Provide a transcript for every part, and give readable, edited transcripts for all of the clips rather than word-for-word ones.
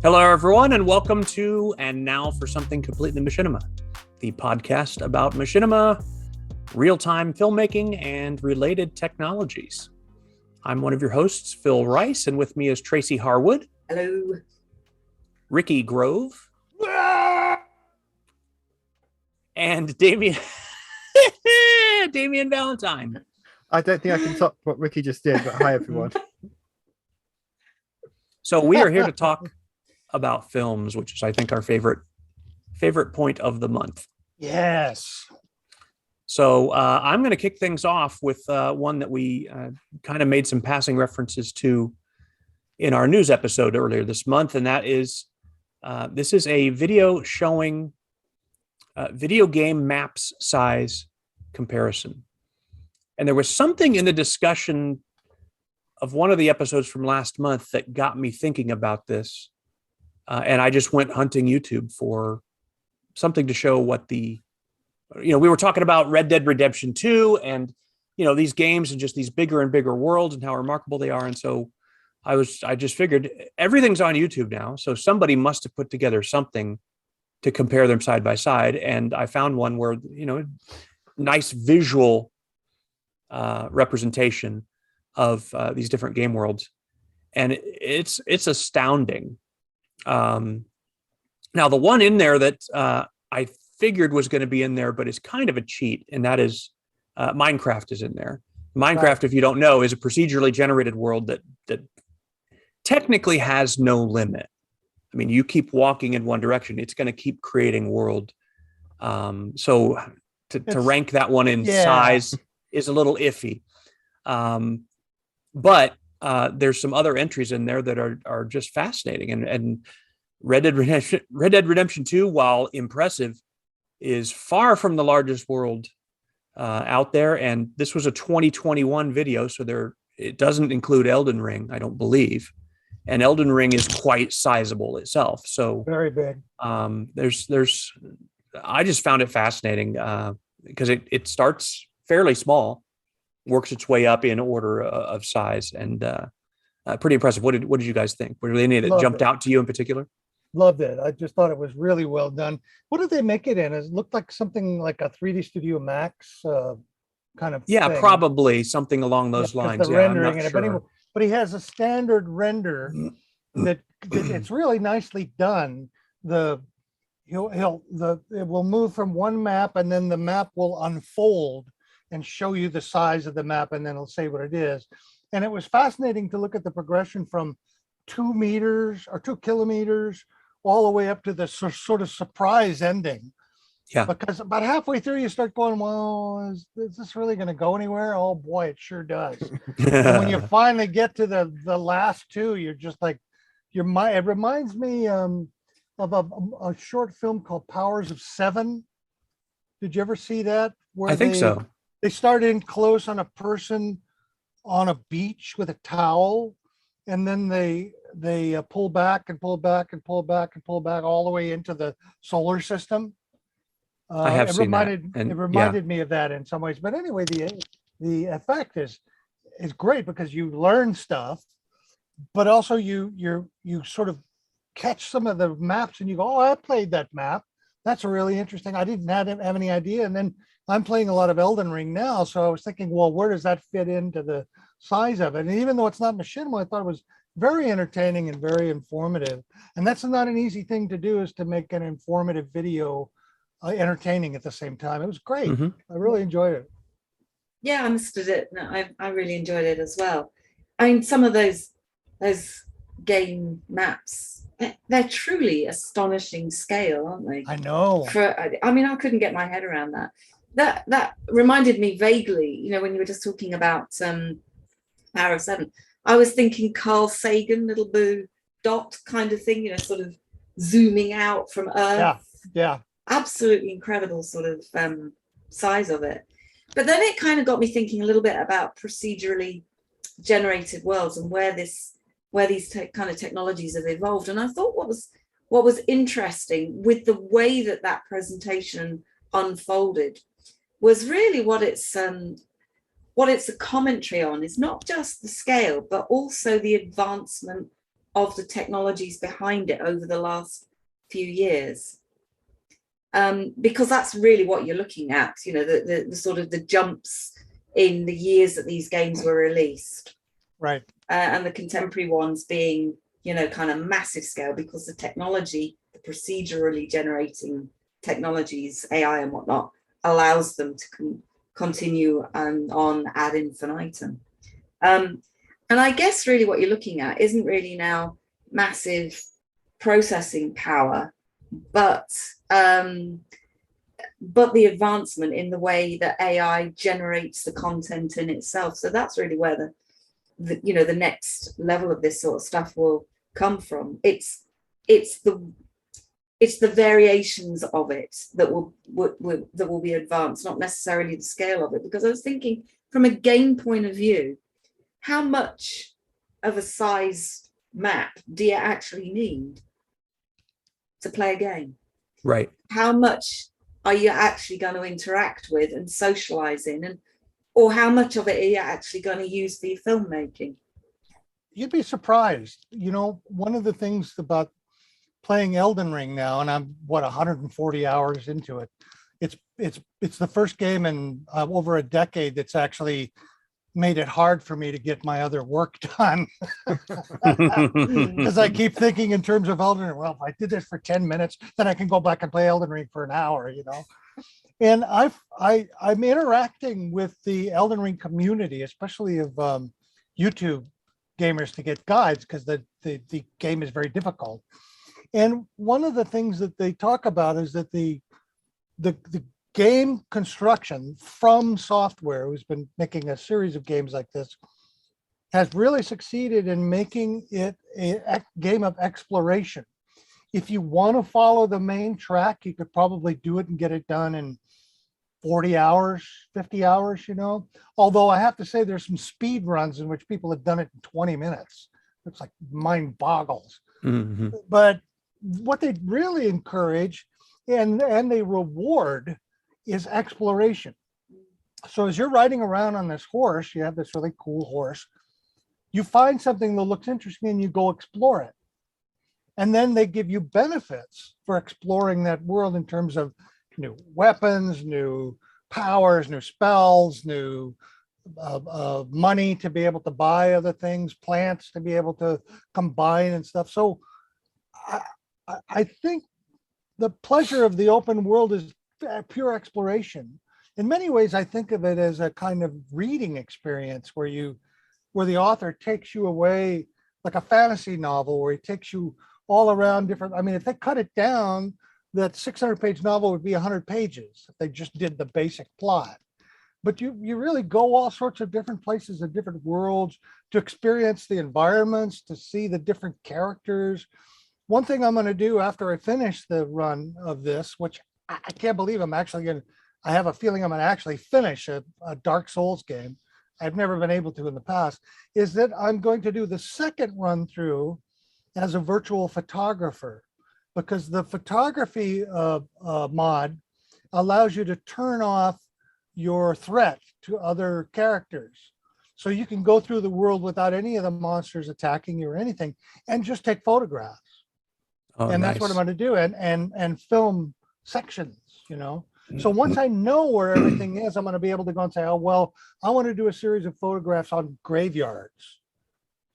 Hello, everyone, and welcome to And Now for Something Completely Machinima, the podcast about machinima, real-time filmmaking, and related technologies. I'm one of your hosts, Phil Rice, and with me is Tracy Harwood. Hello. Ricky Grove. And Damien Valentine. I don't think I can top what Ricky just did, but hi, everyone. So we are here to talk about films, which is, I think, our favorite point of the month. Yes. So I'm going to kick things off with one that we kind of made some passing references to in our news episode earlier this month, and that is this is a video showing video game maps size comparison. And there was something in the discussion of one of the episodes from last month that got me thinking about this. And I just went hunting YouTube for something to show what we were talking about Red Dead Redemption 2 and, these games and just these bigger and bigger worlds and how remarkable they are. And so I just figured everything's on YouTube now. So somebody must have put together something to compare them side by side. And I found one where, nice visual representation of these different game worlds. And it's astounding. Now, the one in there that I figured was going to be in there, but is kind of a cheat, and that is Minecraft is in there. Minecraft, right, if you don't know, is a procedurally generated world that technically has no limit. I mean, you keep walking in one direction, it's going to keep creating world. So to rank that one in size is a little iffy. But there's some other entries in there that are just fascinating. And Red Dead Redemption 2, while impressive, is far from the largest world out there. And this was a 2021 video, so it doesn't include Elden Ring, I don't believe. And Elden Ring is quite sizable itself. So very big. I just found it fascinating because it starts fairly small, works its way up in order of size, and pretty impressive. What did you guys think? Were there any that jumped out to you in particular? Loved it. I just thought it was really well done. What did they make it in? It looked like something like a 3D Studio Max kind of thing. Probably something along those lines. The rendering in it. But, anyway, but he has a standard render that it's really nicely done. It will move from one map, and then the map will unfold and show you the size of the map, and then it'll say what it is. And it was fascinating to look at the progression from 2 meters or 2 kilometers all the way up to the sort of surprise ending. Yeah. Because about halfway through you start going, well, is this really going to go anywhere? Oh boy, it sure does. And when you finally get to the last two, you're just like, it reminds me of a short film called Powers of Seven. Did you ever see that? I think so. They start in close on a person on a beach with a towel, and then they pull back and pull back and pull back and pull back all the way into the solar system. I have seen that. It reminded me of that in some ways. But anyway, the effect is great because you learn stuff, but also you sort of catch some of the maps and you go, oh, I played that map. That's really interesting. I didn't have any idea. And then I'm playing a lot of Elden Ring now, so I was thinking, well, where does that fit into the size of it? And even though it's not machinima, I thought it was very entertaining and very informative. And that's not an easy thing to do, is to make an informative video entertaining at the same time. It was great. Mm-hmm. I really enjoyed it. Yeah, I understood it. No, I really enjoyed it as well. I mean, some of those game maps, they're truly astonishing scale, aren't they? I know. I couldn't get my head around that. That reminded me vaguely, when you were just talking about Power of Seven, I was thinking Carl Sagan, little blue dot kind of thing, sort of zooming out from Earth. Yeah. Absolutely incredible sort of size of it. But then it kind of got me thinking a little bit about procedurally generated worlds and where these kind of technologies have evolved. And I thought what was interesting with the way that presentation unfolded was really what it's a commentary on is not just the scale, but also the advancement of the technologies behind it over the last few years. Because that's really what you're looking at, you know, the sort of the jumps in the years that these games were released. Right. And the contemporary ones being, you know, kind of massive scale, because the technology, the procedurally generating technologies, AI and whatnot, allows them to continue on ad infinitum. And I guess really what you're looking at isn't really now massive processing power, but the advancement in the way that AI generates the content in itself. So that's really where the next level of this sort of stuff will come from. It's the variations of it that will be advanced, not necessarily the scale of it. Because I was thinking from a game point of view, how much of a size map do you actually need to play a game? Right. How much are you actually going to interact with and socialize in, or how much of it are you actually going to use for your filmmaking? You'd be surprised. You know, one of the things about playing Elden Ring now, and I'm 140 hours into it. It's the first game in over a decade that's actually made it hard for me to get my other work done. Because I keep thinking in terms of Elden Ring. Well, if I did this for 10 minutes, then I can go back and play Elden Ring for an hour, you know. And I'm interacting with the Elden Ring community, especially of YouTube gamers, to get guides, because the game is very difficult. And one of the things that they talk about is that the game construction from Software, who's been making a series of games like this, has really succeeded in making it a game of exploration. If you want to follow the main track, you could probably do it and get it done in 40 hours, 50 hours, you know. Although I have to say there's some speed runs in which people have done it in 20 minutes. It's like mind boggles. Mm-hmm. But what they really encourage and they reward is exploration. So as you're riding around on this horse, you have this really cool horse, you find something that looks interesting and you go explore it. And then they give you benefits for exploring that world in terms of new weapons, new powers, new spells, new money to be able to buy other things, plants to be able to combine and stuff. So I think the pleasure of the open world is pure exploration. In many ways, I think of it as a kind of reading experience where the author takes you away, like a fantasy novel where he takes you all around different. I mean, if they cut it down, that 600-page novel would be 100 pages if they just did the basic plot. But you really go all sorts of different places and different worlds to experience the environments, to see the different characters. One thing I'm going to do after I finish the run of this, which I can't believe I have a feeling I'm going to actually finish a Dark Souls game. I've never been able to in the past, is that I'm going to do the second run through as a virtual photographer, because the photography mod allows you to turn off your threat to other characters. So you can go through the world without any of the monsters attacking you or anything and just take photographs. Oh, and nice. that's what I'm going to do, and film sections, you know. So once I know where everything is, I'm going to be able to go and say, oh, well, I want to do a series of photographs on graveyards,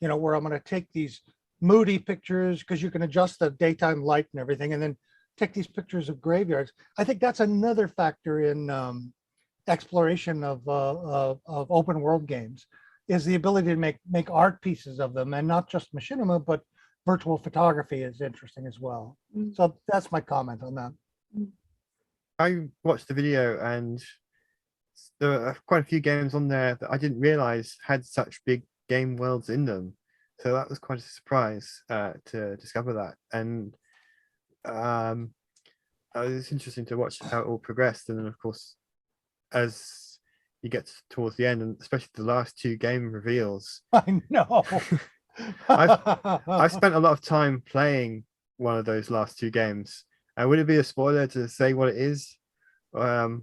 you know, where I'm going to take these moody pictures, because you can adjust the daytime light and everything, and then take these pictures of graveyards. I think that's another factor in exploration of open world games, is the ability to make art pieces of them, and not just machinima, but virtual photography is interesting as well. So that's my comment on that. I watched the video, and there are quite a few games on there that I didn't realize had such big game worlds in them. So that was quite a surprise to discover that. And it's interesting to watch how it all progressed. And then, of course, as you get towards the end, and especially the last two game reveals. I know. I've spent a lot of time playing one of those last two games. Would it be a spoiler to say what it is? Yeah,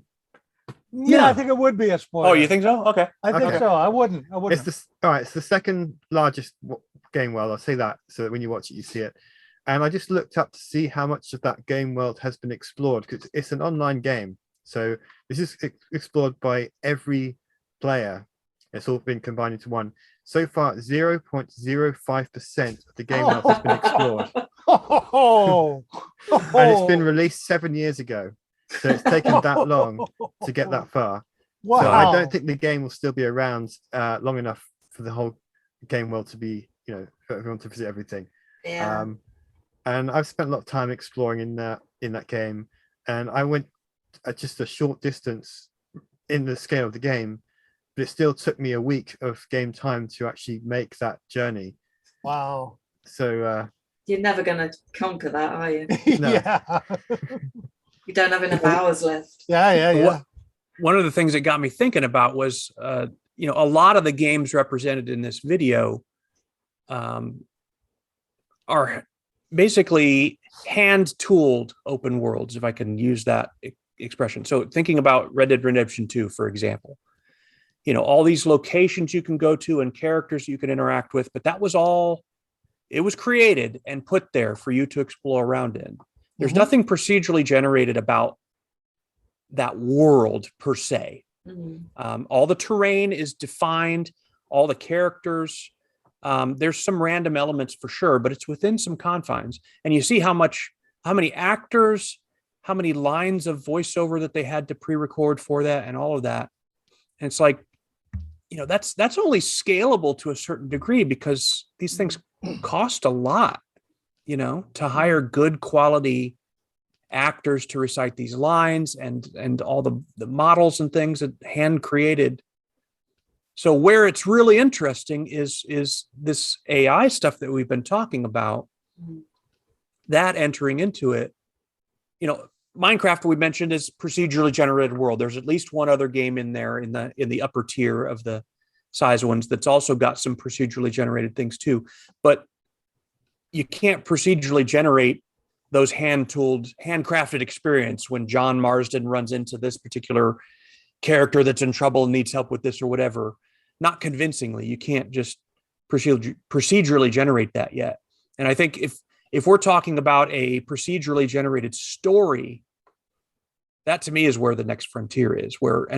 Yeah. I think it would be a spoiler. Oh, you think so? Okay. I think Okay. so. I wouldn't. It's the second largest game world. I'll say that so that when you watch it, you see it. And I just looked up to see how much of that game world has been explored, because it's an online game. So this is explored by every player. It's all been combined into one. So far, 0.05% of the game world has been explored. Oh, And it's been released 7 years ago. So it's taken that long to get that far. Wow. So I don't think the game will still be around long enough for the whole game world to be, for everyone to visit everything. Yeah. And I've spent a lot of time exploring in that game. And I went at just a short distance in the scale of the game, but it still took me a week of game time to actually make that journey. Wow. So You're never going to conquer that, are you? No. Yeah. You don't have enough hours left. Yeah. One of the things that got me thinking about was, a lot of the games represented in this video are basically hand-tooled open worlds, if I can use that expression. So thinking about Red Dead Redemption 2, for example, all these locations you can go to and characters you can interact with, but that was all, it was created and put there for you to explore around in. There's nothing procedurally generated about that world per se. All the terrain is defined, all the characters. There's some random elements for sure, but it's within some confines. And you see how many actors, how many lines of voiceover that they had to pre-record for that and all of that. And it's like, that's only scalable to a certain degree because these things cost a lot, to hire good quality actors to recite these lines and all the models and things that hand created. So where it's really interesting is this AI stuff that we've been talking about, that entering into it. Minecraft, we mentioned, is procedurally generated world. There's at least one other game in there in the upper tier of the size ones that's also got some procedurally generated things too. But you can't procedurally generate those hand-tooled, handcrafted experience when John Marsden runs into this particular character that's in trouble and needs help with this or whatever. Not convincingly. You can't just procedurally generate that yet. And I think if we're talking about a procedurally generated story, that to me is where the next frontier is, what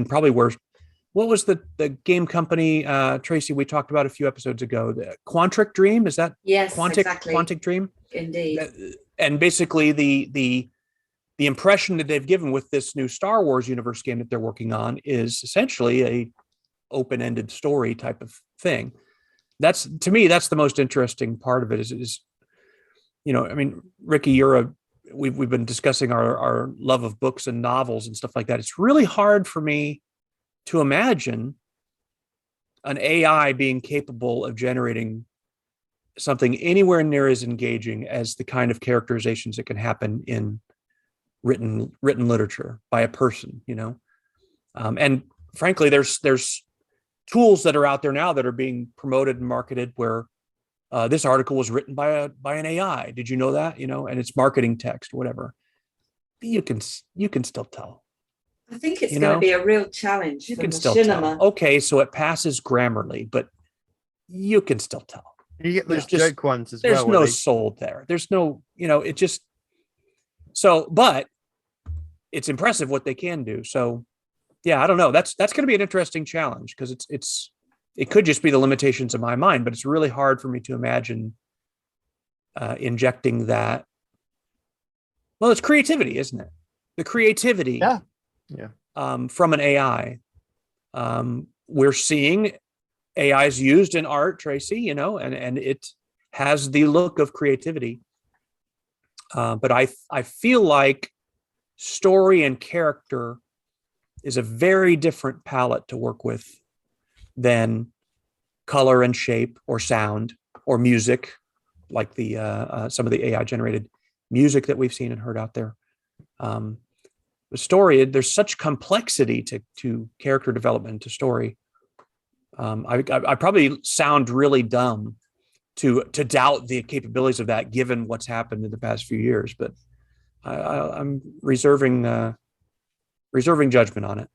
was the game company, Tracy, we talked about a few episodes ago, the Quantic Dream? Is that? Yes, exactly. Quantic Dream? Indeed. And basically the impression that they've given with this new Star Wars universe game that they're working on is essentially a open-ended story type of thing. To me, that's the most interesting part of it is Ricky, we've been discussing our love of books and novels and stuff like that. It's really hard for me to imagine an AI being capable of generating something anywhere near as engaging as the kind of characterizations that can happen in written literature by a person, and frankly, there's tools that are out there now that are being promoted and marketed where this article was written by an AI. Did you know that? And it's marketing text or whatever. You can still tell. I think it's going to be a real challenge for Machinima. Okay, so it passes Grammarly, but you can still tell. You get those joke ones as well. There's no soul there. There's no, it just but it's impressive what they can do. So yeah, I don't know. That's going to be an interesting challenge because it could just be the limitations of my mind, but it's really hard for me to imagine injecting that. Well, it's creativity, isn't it? The creativity. Yeah. From an AI. We're seeing AIs used in art, Tracy, and it has the look of creativity. But I feel like story and character is a very different palette to work with than color and shape or sound or music, like some of the AI generated music that we've seen and heard out there. The story, there's such complexity to character development, to story. I probably sound really dumb to doubt the capabilities of that, given what's happened in the past few years, but I'm reserving judgment on it.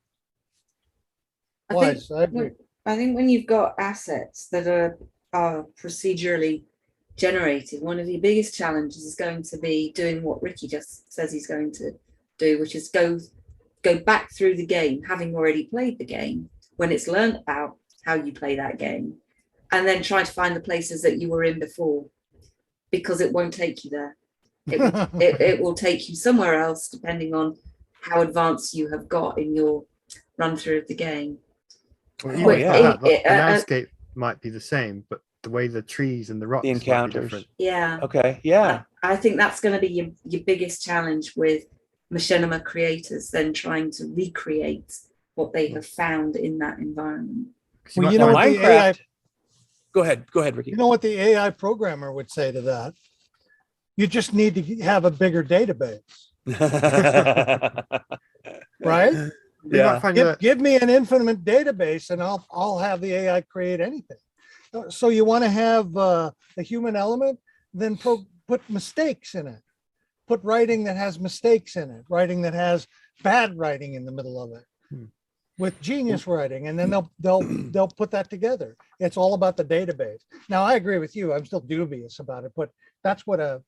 I agree. I think when you've got assets that are procedurally generated, one of your biggest challenges is going to be doing what Ricky just says he's going to do, which is go back through the game, having already played the game, when it's learned about how you play that game, and then try to find the places that you were in before, because it won't take you there. It will take you somewhere else, depending on how advanced you have got in your run through of the game. Well, Oh, even yeah. the landscape might be the same, but the way the trees and the rocks The might be encounters. different. Yeah. Okay. Yeah. I think that's going to be your biggest challenge with Machinima creators, then trying to recreate what they have found in that environment. 'Cause you Well, might you know find- what the AI, Go ahead, Ricky. you know what the AI programmer would say to that? You just need to have a bigger database, right? you Yeah. might find Give, that give me an infinite database and I'll have the AI create anything. So you want to have a human element, then put mistakes in it. Put writing that has mistakes in it, writing that has bad writing in the middle of it, with genius writing, and then they'll put that together. It's all about the database. Now, I agree with you. I'm still dubious about it, but that's what an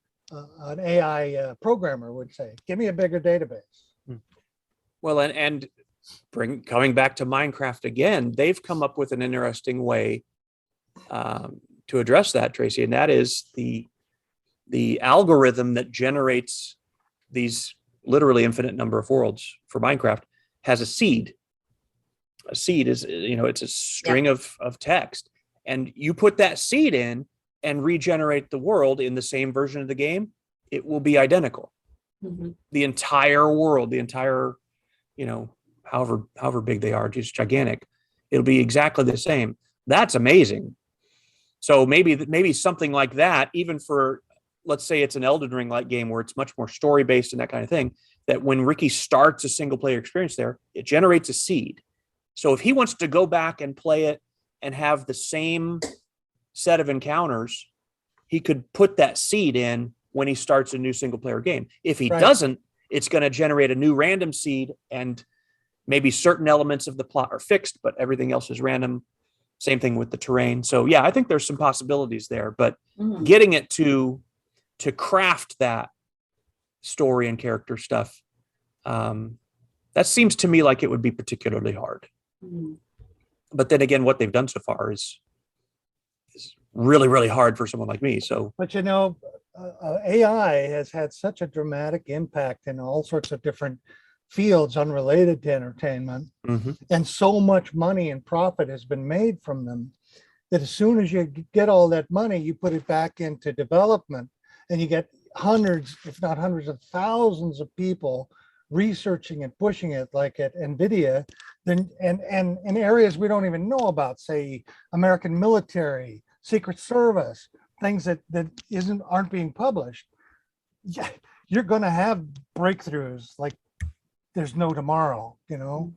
AI programmer would say. Give me a bigger database. Well, and coming back to Minecraft again, they've come up with an interesting way to address that, Tracy, and that is the algorithm that generates these literally infinite number of worlds for Minecraft has a seed. A seed is, it's a string of text, and you put that seed in and regenerate the world in the same version of the game, it will be identical. Mhm. The entire world, the entire, however big they are, just gigantic. It'll be exactly the same. That's amazing. So maybe something like that, even for, let's say it's an Elden Ring like game where it's much more story based and that kind of thing, that when Ricky starts a single player experience there, it generates a seed. So if he wants to go back and play it and have the same set of encounters, he could put that seed in when he starts a new single player game. If he doesn't, it's going to generate a new random seed, and maybe certain elements of the plot are fixed, but everything else is random. Same thing with the terrain. So yeah, I think there's some possibilities there, but getting it to craft that story and character stuff, that seems to me like it would be particularly hard. But then again, what they've done so far is really, really hard for someone like me. So, But AI has had such a dramatic impact in all sorts of different fields unrelated to entertainment, and so much money and profit has been made from them, that as soon as you get all that money, you put it back into development, and you get hundreds, if not hundreds of thousands of people researching and pushing it, like at NVIDIA, then and in areas we don't even know about, say American military, Secret Service, things that aren't being published. Yeah, you're going to have breakthroughs like there's no tomorrow,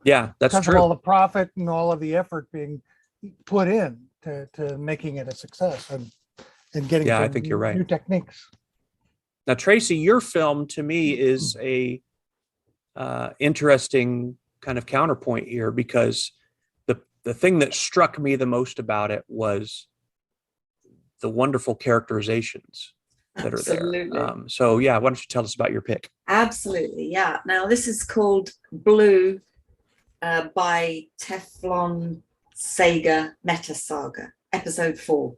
yeah, that's because true. of all the profit and all of the effort being put in to making it a success and getting I think you're right. new techniques. Now, Tracy, your film to me is a interesting kind of counterpoint here, because the thing that struck me the most about it was the wonderful characterizations that are there. So yeah, why don't you tell us about your pick? Absolutely, yeah. Now this is called Blue by Teflon Sega Meta-saga, episode 4.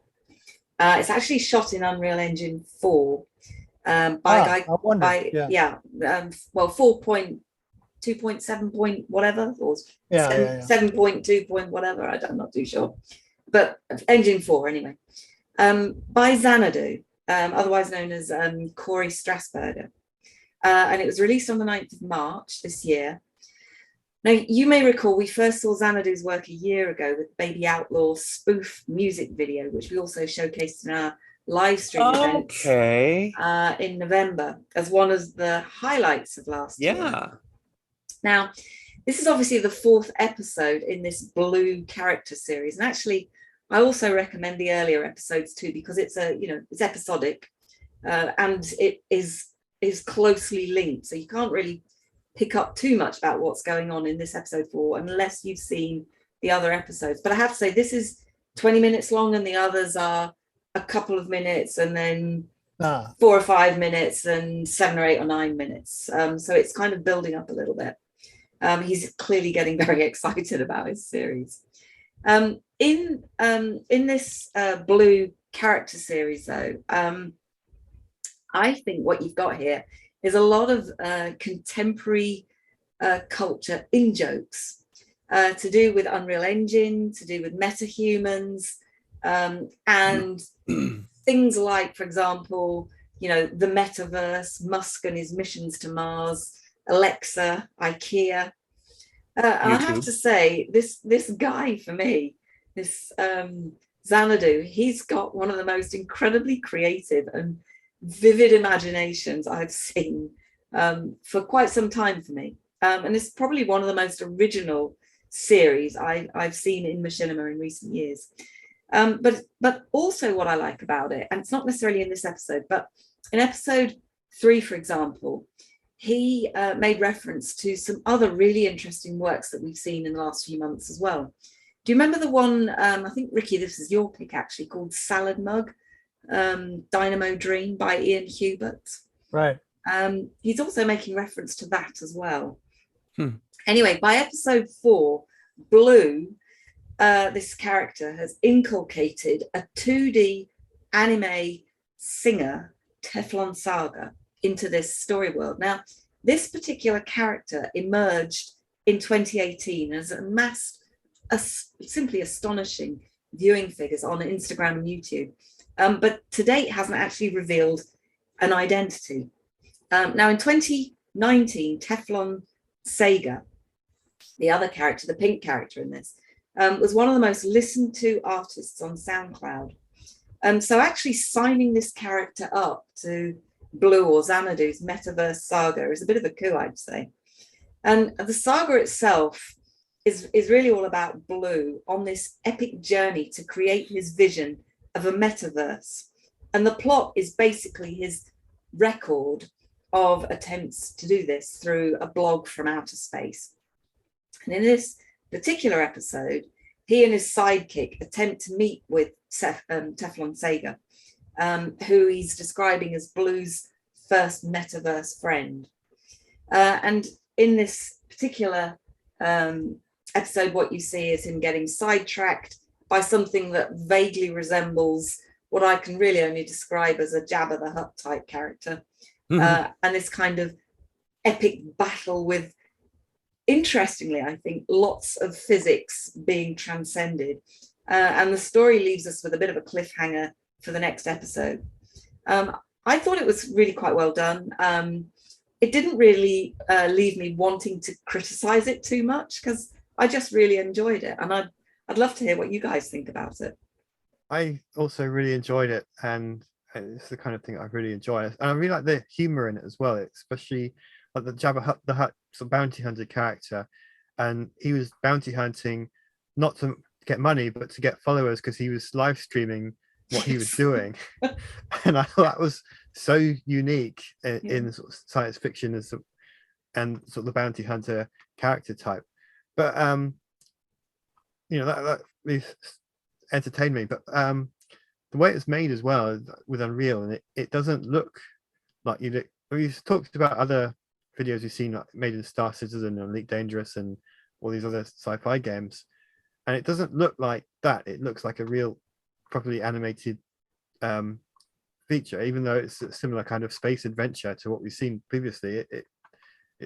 It's actually shot in Unreal Engine 4 by a guy well 4.2.7 point whatever, or 7.2 point whatever, I'm not too sure, but Engine 4 anyway, by Xanadu, otherwise known as Corey Strasberger, and it was released on the 9th of March this year. Now, you may recall we first saw Xanadu's work a year ago with Baby Outlaw spoof music video, which we also showcased in our live stream events in November as one of the highlights of last year. Now, this is obviously the 4th episode in this Blue character series, and actually I also recommend the earlier episodes too, because it's it's episodic, and it is closely linked, so you can't really pick up too much about what's going on in this episode 4 unless you've seen the other episodes. But I have to say, this is 20 minutes long, and the others are a couple of minutes, and then Ah, 4 or 5 minutes, and 7 or 8 or 9 minutes. So it's kind of building up a little bit. He's clearly getting very excited about his series. In this Blue character series, though, I think what you've got here is a lot of contemporary culture in jokes to do with Unreal Engine, to do with metahumans, and things like, for example, the metaverse, Musk and his missions to Mars, Alexa, IKEA. And I have to say, this guy, for me, this Xanadu, he's got one of the most incredibly creative and vivid imaginations I've seen for quite some time for me. And it's probably one of the most original series I've seen in Machinima in recent years. But also what I like about it, and it's not necessarily in this episode, but in episode 3, for example, he made reference to some other really interesting works that we've seen in the last few months as well. Do you remember the one, I think, Ricky, this is your pick actually, called Salad Mug, Dynamo Dream by Ian Hubert? right. He's also making reference to that as well. Anyway, by episode 4, Blue, this character has inculcated a 2D anime singer, Teflon Saga, into this story world. Now, this particular character emerged in 2018 as amassed simply astonishing viewing figures on Instagram and YouTube, but to date hasn't actually revealed an identity. Now, in 2019, Teflon Sega, the other character, the pink character in this, was one of the most listened to artists on SoundCloud. So actually signing this character up to Blue or Xanadu's metaverse saga is a bit of a coup, I'd say. And the saga itself is really all about Blue on this epic journey to create his vision of a metaverse. And the plot is basically his record of attempts to do this through a blog from outer space. And in this particular episode, he and his sidekick attempt to meet with Teflon Sega, who he's describing as Blue's first metaverse friend. And in this particular episode, what you see is him getting sidetracked by something that vaguely resembles what I can really only describe as a Jabba the Hutt type character. And this kind of epic battle with, interestingly, I think, lots of physics being transcended. And the story leaves us with a bit of a cliffhanger for the next episode. I thought it was really quite well done. It didn't really leave me wanting to criticize it too much, because I just really enjoyed it. And I'd love to hear what you guys think about it. I also really enjoyed it, and it's the kind of thing I really enjoy. And I really like the humor in it as well, especially like the Jabba the Hutt sort of bounty hunter character. And he was bounty hunting not to get money, but to get followers, because he was live streaming what he was doing. And I thought that was so unique in sort of science fiction and sort of the bounty hunter character type. But that really entertained me. But the way it's made as well with Unreal, and it doesn't look like we've talked about other videos we've seen, like made in Star Citizen and Elite Dangerous and all these other sci-fi games, and it doesn't look like that. It looks like a real properly animated feature, even though it's a similar kind of space adventure to what we've seen previously. It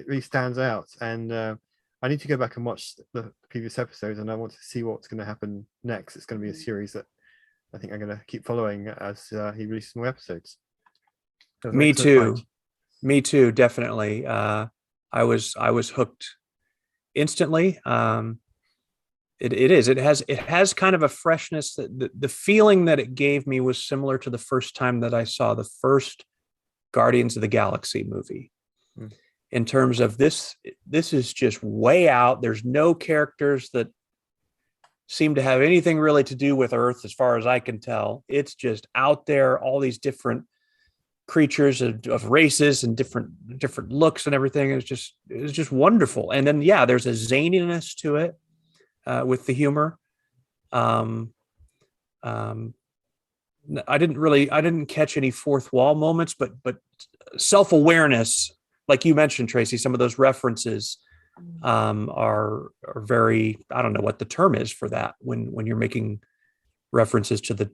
really stands out, and I need to go back and watch the previous episodes, and I want to see what's going to happen next. It's going to be a series that I think I'm going to keep following as he releases more episodes. Me too, definitely. I was hooked instantly. It has kind of a freshness that the feeling that it gave me was similar to the first time that I saw the first Guardians of the Galaxy movie. In terms of this is just way out. There's no characters that seem to have anything really to do with Earth, as far as I can tell. It's just out there, all these different creatures of races and different looks and everything. It's just wonderful. And then there's a zaniness to it with the humor. I didn't catch any fourth wall moments, but self-awareness, like you mentioned, Tracy, some of those references are very, I don't know what the term is for that when you're making references to the,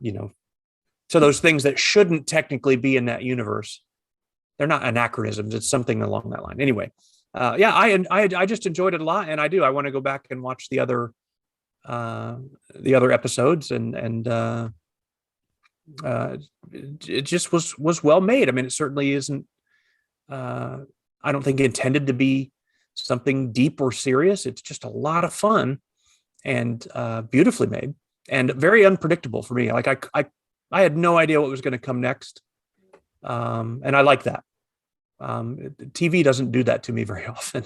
to those things that shouldn't technically be in that universe. They're not anachronisms. It's something along that line. Anyway, I just enjoyed it a lot, and I want to go back and watch the other episodes, and it just was well made. I mean, it certainly isn't. I don't think intended to be something deep or serious. It's just a lot of fun and beautifully made and very unpredictable for me. Like I had no idea what was going to come next. And I like that. TV doesn't do that to me very often.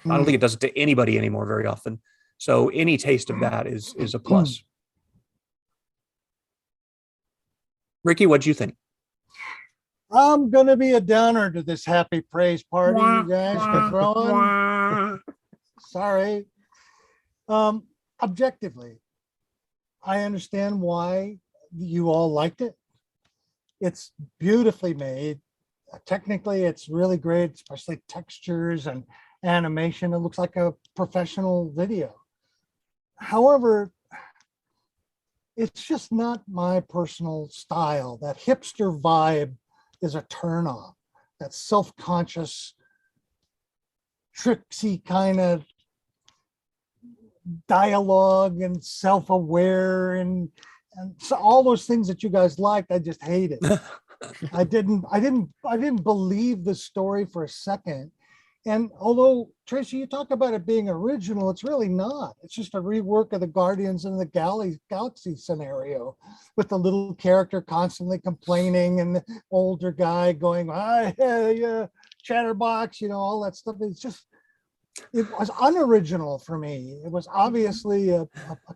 I don't think it does it to anybody anymore very often. So any taste of that is a plus. Ricky, what'd you think? I'm gonna be a downer to this happy praise party you guys are throwing. Sorry. Objectively, I understand why you all liked it. It's beautifully made. Technically, it's really great, especially textures and animation. It looks like a professional video. However, it's just not my personal style. That hipster vibe is a turn off. That self-conscious, tricksy kind of dialogue and self-aware and so all those things that you guys liked, I just hated. I didn't believe the story for a second. And although, Tracy, you talk about it being original, it's really not. It's just a rework of the Guardians in the Galaxy scenario with the little character constantly complaining and the older guy going, yeah, chatterbox, all that stuff. It was unoriginal for me. It was obviously a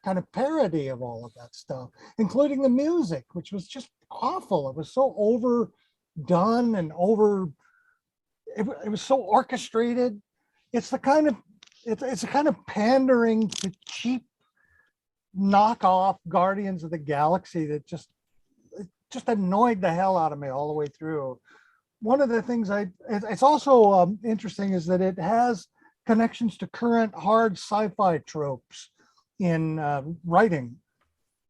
kind of parody of all of that stuff, including the music, which was just awful. It was so overdone and it was so orchestrated. It's a kind of pandering to cheap knockoff Guardians of the Galaxy that just annoyed the hell out of me all the way through. One of the things it's also interesting is that it has connections to current hard sci-fi tropes in writing.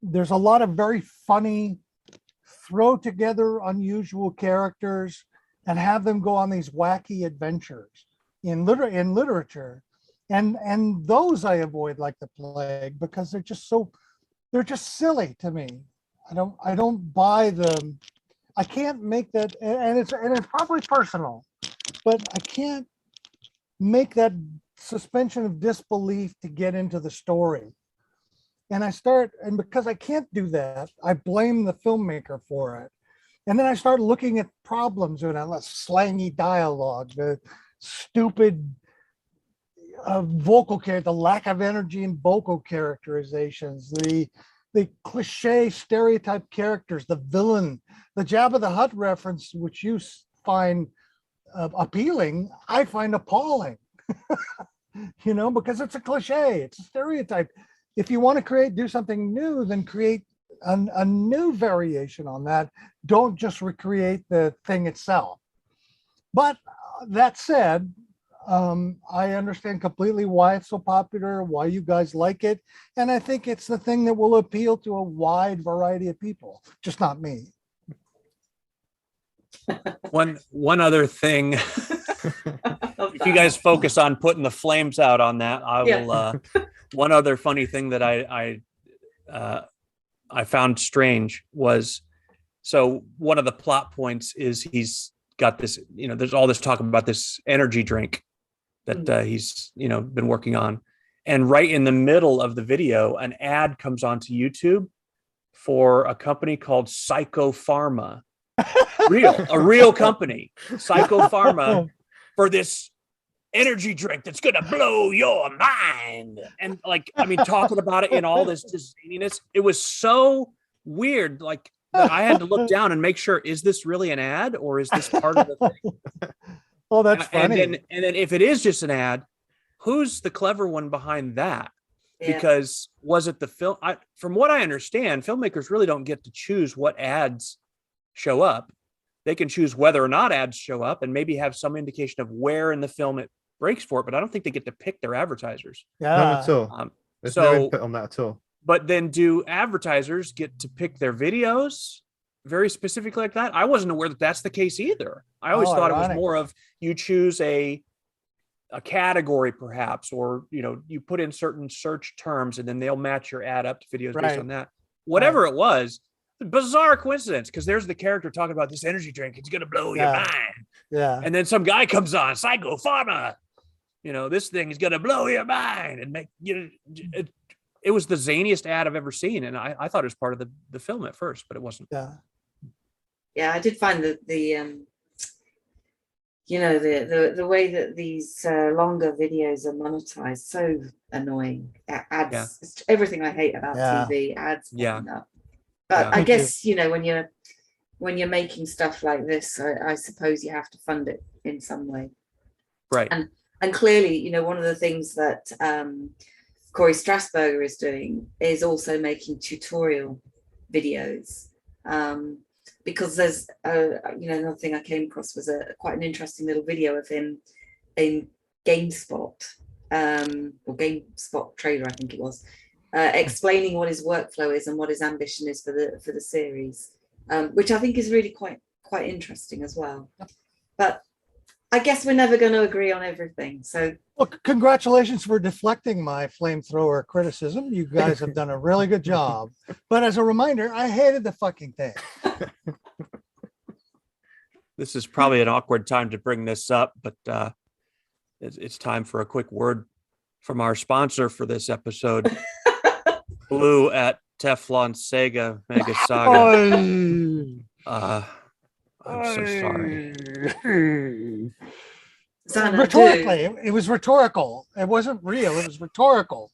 There's a lot of very funny, throw together unusual characters and have them go on these wacky adventures in literature. And those I avoid like the plague because they're just silly to me. I don't buy them. I can't make that, and it's probably personal, but I can't make that suspension of disbelief to get into the story. And because I can't do that, I blame the filmmaker for it. And then I start looking at problems with that slangy dialogue, the stupid vocal character, the lack of energy in vocal characterizations, the cliche stereotype characters, the villain, the Jabba the Hutt reference, which you find appealing, I find appalling. Because it's a cliche, it's a stereotype. If you want to do something new, then create a new variation on that. Don't just recreate the thing itself. But that said, I understand completely why it's so popular, why you guys like it. And I think it's the thing that will appeal to a wide variety of people, just not me. One other thing, if you guys focus on putting the flames out on that, I will. One other funny thing that I found strange was, so one of the plot points is he's got this, there's all this talk about this energy drink that he's, been working on. And right in the middle of the video, an ad comes onto YouTube for a company called Psychopharma. A real company, Psychopharma, for this energy drink that's gonna blow your mind. And talking about it in all this zaniness, it was so weird. Like that I had to look down and make sure, is this really an ad or is this part of the thing? Oh, that's funny. And then if it is just an ad, who's the clever one behind that? because was it the film? From what I understand, filmmakers really don't get to choose what ads show up. They can choose whether or not ads show up and maybe have some indication of where in the film it breaks for it, but I don't think they get to pick their advertisers. Not at all. There's no input on that at all. But then do advertisers get to pick their videos very specifically like that? I wasn't aware that that's the case either. I always thought it was more of you choose a category perhaps, or you put in certain search terms and then they'll match your ad up to videos based on that. Whatever it was, bizarre coincidence, because there's the character talking about this energy drink, it's gonna blow your mind. And then some guy comes on, Psycho Pharma, this thing is gonna blow your mind and make it was the zaniest ad I've ever seen, and I thought it was part of the film at first, but it wasn't. I did find that the way that these longer videos are monetized so annoying. Ads, it's everything I hate about TV. Ads, up. But I guess when you're making stuff like this, I suppose you have to fund it in some way, right? And clearly, one of the things that Corey Strasburger is doing is also making tutorial videos, because there's another thing I came across was quite an interesting little video of him in GameSpot or GameSpot trailer, I think it was, explaining what his workflow is and what his ambition is for the series, which I think is really quite interesting as well. But I guess we're never going to agree on everything. So, well, congratulations for deflecting my flamethrower criticism. You guys have done a really good job. But as a reminder, I hated the fucking thing. This is probably an awkward time to bring this up, but it's time for a quick word from our sponsor for this episode, Blue at Teflon Sega Mega Saga. I'm so sorry. Rhetorically, it was rhetorical. It wasn't real. It was rhetorical.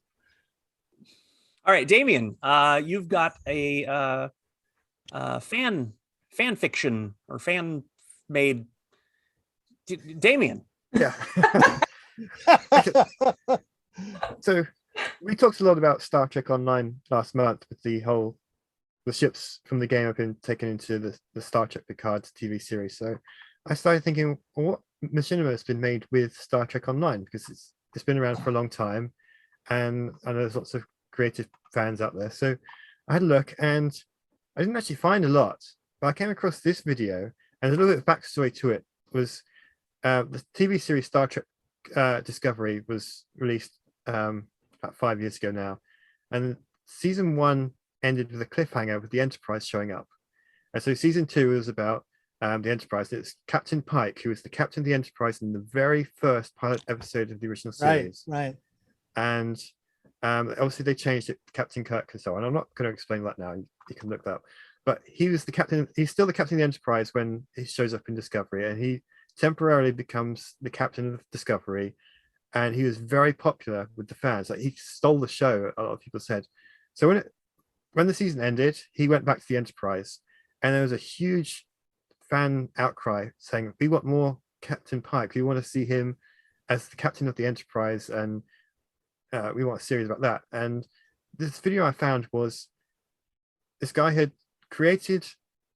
All right, Damien, you've got a fan fiction or fan made. Damien. Yeah. So we talked a lot about Star Trek Online last month with the ships from the game have been taken into the Star Trek Picard TV series. So I started thinking, what Machinima has been made with Star Trek Online, because it's been around for a long time, and I know there's lots of creative fans out there. So I had a look, and I didn't actually find a lot, but I came across this video, and a little bit of backstory to it was the TV series Star Trek Discovery was released about 5 years ago now, and season 1 ended with a cliffhanger with the Enterprise showing up. And so season 2 was about the Enterprise. It's Captain Pike, who was the captain of the Enterprise in the very first pilot episode of the original series. Right. And obviously they changed it to Captain Kirk and so on. I'm not going to explain that now. You can look that up. But he was the captain. He's still the captain of the Enterprise when he shows up in Discovery, and he temporarily becomes the captain of Discovery. And he was very popular with the fans. Like, he stole the show, a lot of people said. So when the season ended, he went back to the Enterprise, and there was a huge fan outcry saying, we want more Captain Pike. We want to see him as the captain of the Enterprise, and we want a series about that. And this video I found was this guy had created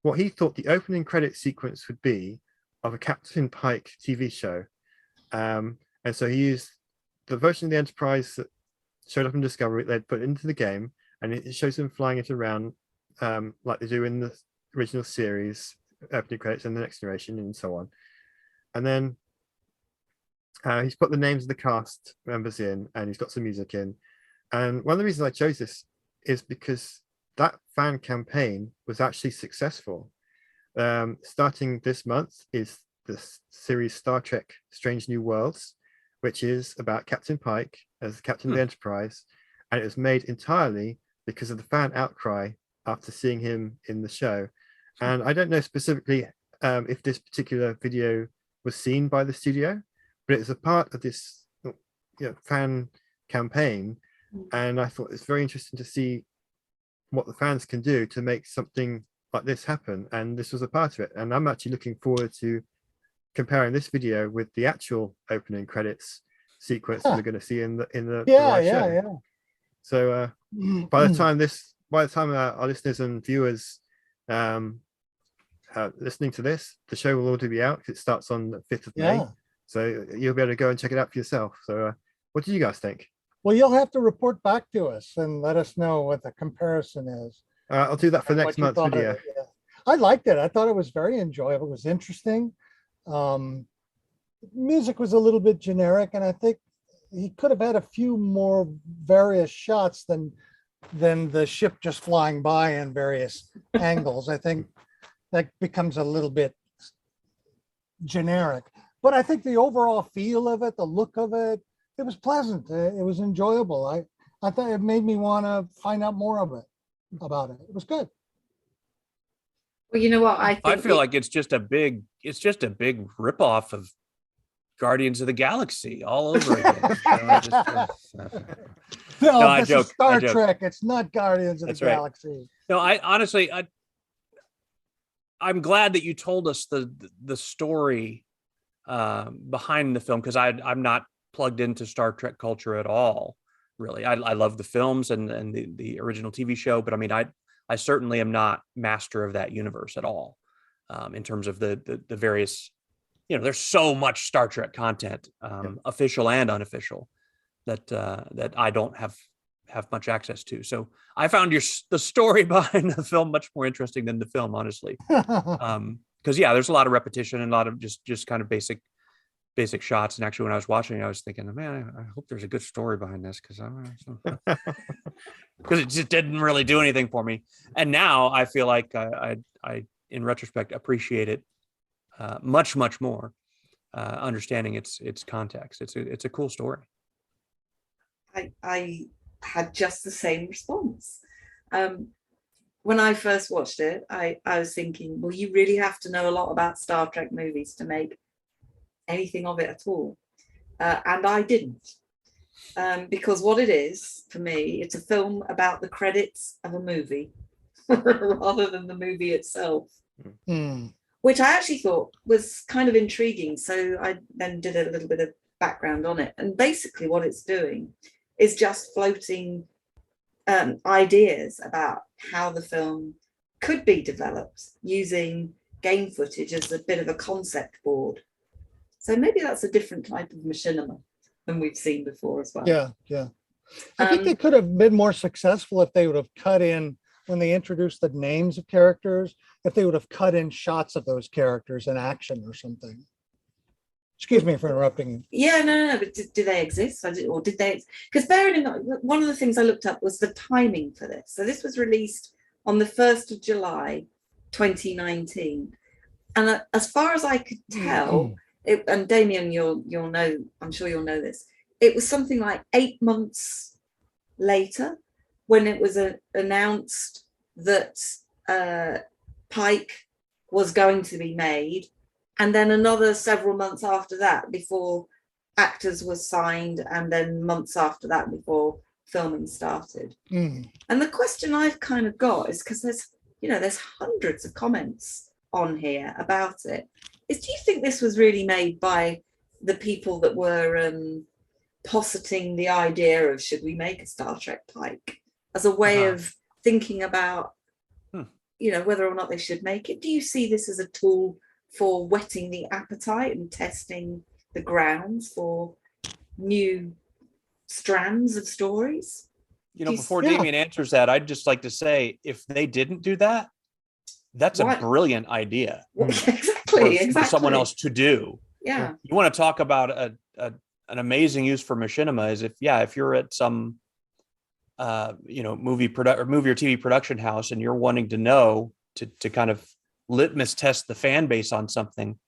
what he thought the opening credit sequence would be of a Captain Pike TV show. And so he used the version of the Enterprise that showed up in Discovery, they'd put into the game, and it shows them flying it around like they do in the original series, opening credits and the next generation and so on. And then he's put the names of the cast members in, and he's got some music in. And one of the reasons I chose this is because that fan campaign was actually successful. Starting this month is the series Star Trek Strange New Worlds, which is about Captain Pike as the captain of the Enterprise. And it was made entirely because of the fan outcry after seeing him in the show. And I don't know specifically if this particular video was seen by the studio, but it's a part of this fan campaign. And I thought it's very interesting to see what the fans can do to make something like this happen. And this was a part of it. And I'm actually looking forward to comparing this video with the actual opening credits sequence we're going to see in the live show. So by the time our listeners and viewers listening to this, the show will already be out. It starts on the 5th of May. So you'll be able to go and check it out for yourself. So what do you guys think? Well, you'll have to report back to us and let us know what the comparison is. I'll do that for next month's video. Yeah. I liked it. I thought it was very enjoyable. It was interesting. Music was a little bit generic, and I think he could have had a few more various shots than the ship just flying by in various angles. I think that becomes a little bit generic. But I think the overall feel of it, the look of it, it was pleasant. It was enjoyable. I thought it made me want to find out more of it about it. It was good. Well, you know what? I feel like it's just a big ripoff of Guardians of the Galaxy all over again. This is Star Trek. It's not Guardians of the Galaxy. No, I'm glad that you told us the story behind the film, because I'm not plugged into Star Trek culture at all. Really, I love the films and the original TV show, but I mean, I certainly am not master of that universe at all. In terms of the various, there's so much Star Trek content, official and unofficial, that I don't have much access to. So I found the story behind the film much more interesting than the film, honestly. Because there's a lot of repetition and a lot of just kind of basic shots. And actually, when I was watching it, I was thinking, man, I hope there's a good story behind this, because it just didn't really do anything for me. And now I feel like I in retrospect appreciate it much more, understanding its context. It's a cool story. I had just the same response. When I first watched it, I was thinking, well, you really have to know a lot about Star Trek movies to make anything of it at all. And I didn't. Because what it is, for me, it's a film about the credits of a movie rather than the movie itself. Which I actually thought was kind of intriguing. So I then did a little bit of background on it. And basically what it's doing is just floating ideas about how the film could be developed using game footage as a bit of a concept board. So maybe that's a different type of machinima than we've seen before as well. Yeah. I think they could have been more successful if they would have cut in, when they introduced the names of characters, if they would have cut in shots of those characters in action or something. Excuse me for interrupting. Yeah, no, but do they exist? Or did they? Because bearing in mind, one of the things I looked up was the timing for this. So this was released on the 1st of July, 2019. And as far as I could tell, and Damien, you'll know, I'm sure you'll know this, it was something like 8 months later when it was announced that Pike was going to be made, and then another several months after that before actors were signed, and then months after that before filming started. And the question I've kind of got is, because there's hundreds of comments on here about it, is, do you think this was really made by the people that were positing the idea of, should we make a Star Trek Pike, as a way of thinking about whether or not they should make it? Do you see this as a tool for whetting the appetite and testing the grounds for new strands of stories? Before Damien answers that, I'd just like to say, if they didn't do that, that's a brilliant idea. Exactly. For someone else to do. Yeah. You want to talk about an amazing use for machinima is if you're at some movie or TV production house and you're wanting to know to kind of litmus test the fan base on something,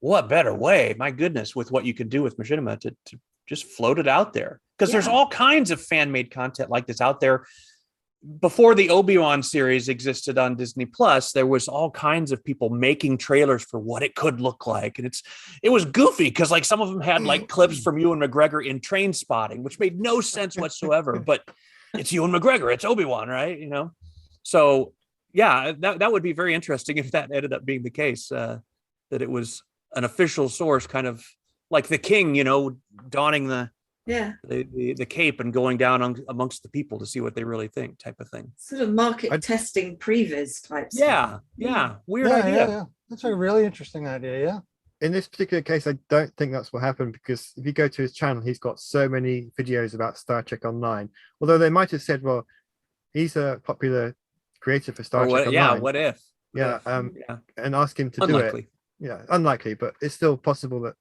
what better way, my goodness, with what you can do with machinima to just float it out there, because there's all kinds of fan-made content like this out there. Before the Obi-Wan series existed on Disney Plus, there was all kinds of people making trailers for what it could look like. And it was goofy, because like some of them had like clips from Ewan McGregor in Train Spotting, which made no sense whatsoever, but it's Ewan McGregor, it's Obi-Wan, right? So that would be very interesting if that ended up being the case, that it was an official source, kind of like the King, donning the Yeah, the cape and going down amongst the people to see what they really think, type of thing. sort of market I'd- testing previs type stuff. Yeah, weird Yeah, idea. yeah, yeah. That's a really interesting idea. Yeah. In this particular case, I don't think that's what happened, because if you go to his channel, he's got so many videos about Star Trek Online. Although they might have said, well, he's a popular creator for Star Or Trek what? Yeah, Online. what if? Yeah, Yeah, and ask him to do it. unlikely. Yeah, unlikely, but it's still possible that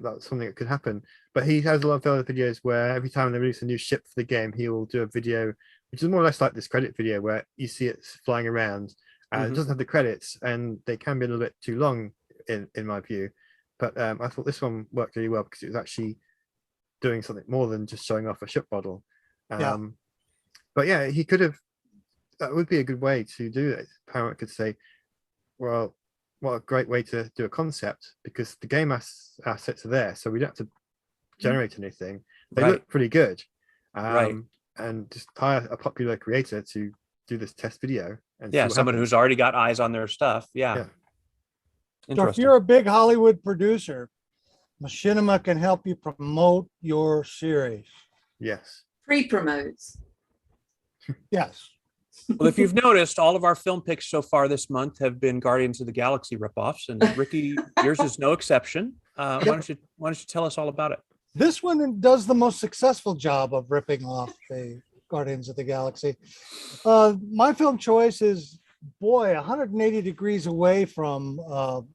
that's something that could happen. But he has a lot of other videos where every time they release a new ship for the game, he will do a video, which is more or less like this credit video, where you see it flying around. It doesn't have the credits, and they can be a little bit too long in my view. But I thought this one worked really well because it was actually doing something more than just showing off a ship model. Yeah. But yeah, he could have. That would be a good way to do it. Paramount could say, well, what a great way to do a concept, because the game assets are there, so we don't have to generate anything. They Right. look pretty good. Right. And just hire a popular creator to do this test video. And Yeah, see what someone happens. who's already got eyes on their stuff. Yeah. Yeah. So if Interesting. you're a big Hollywood producer, Machinima can help you promote your series. Yes. Pre-promotes. Yes. Well, if you've noticed, all of our film picks so far this month have been Guardians of the Galaxy ripoffs, and Ricky, yours is no exception. Why don't you tell us all about it? This one does the most successful job of ripping off the Guardians of the Galaxy. My film choice is, boy, 180 degrees away from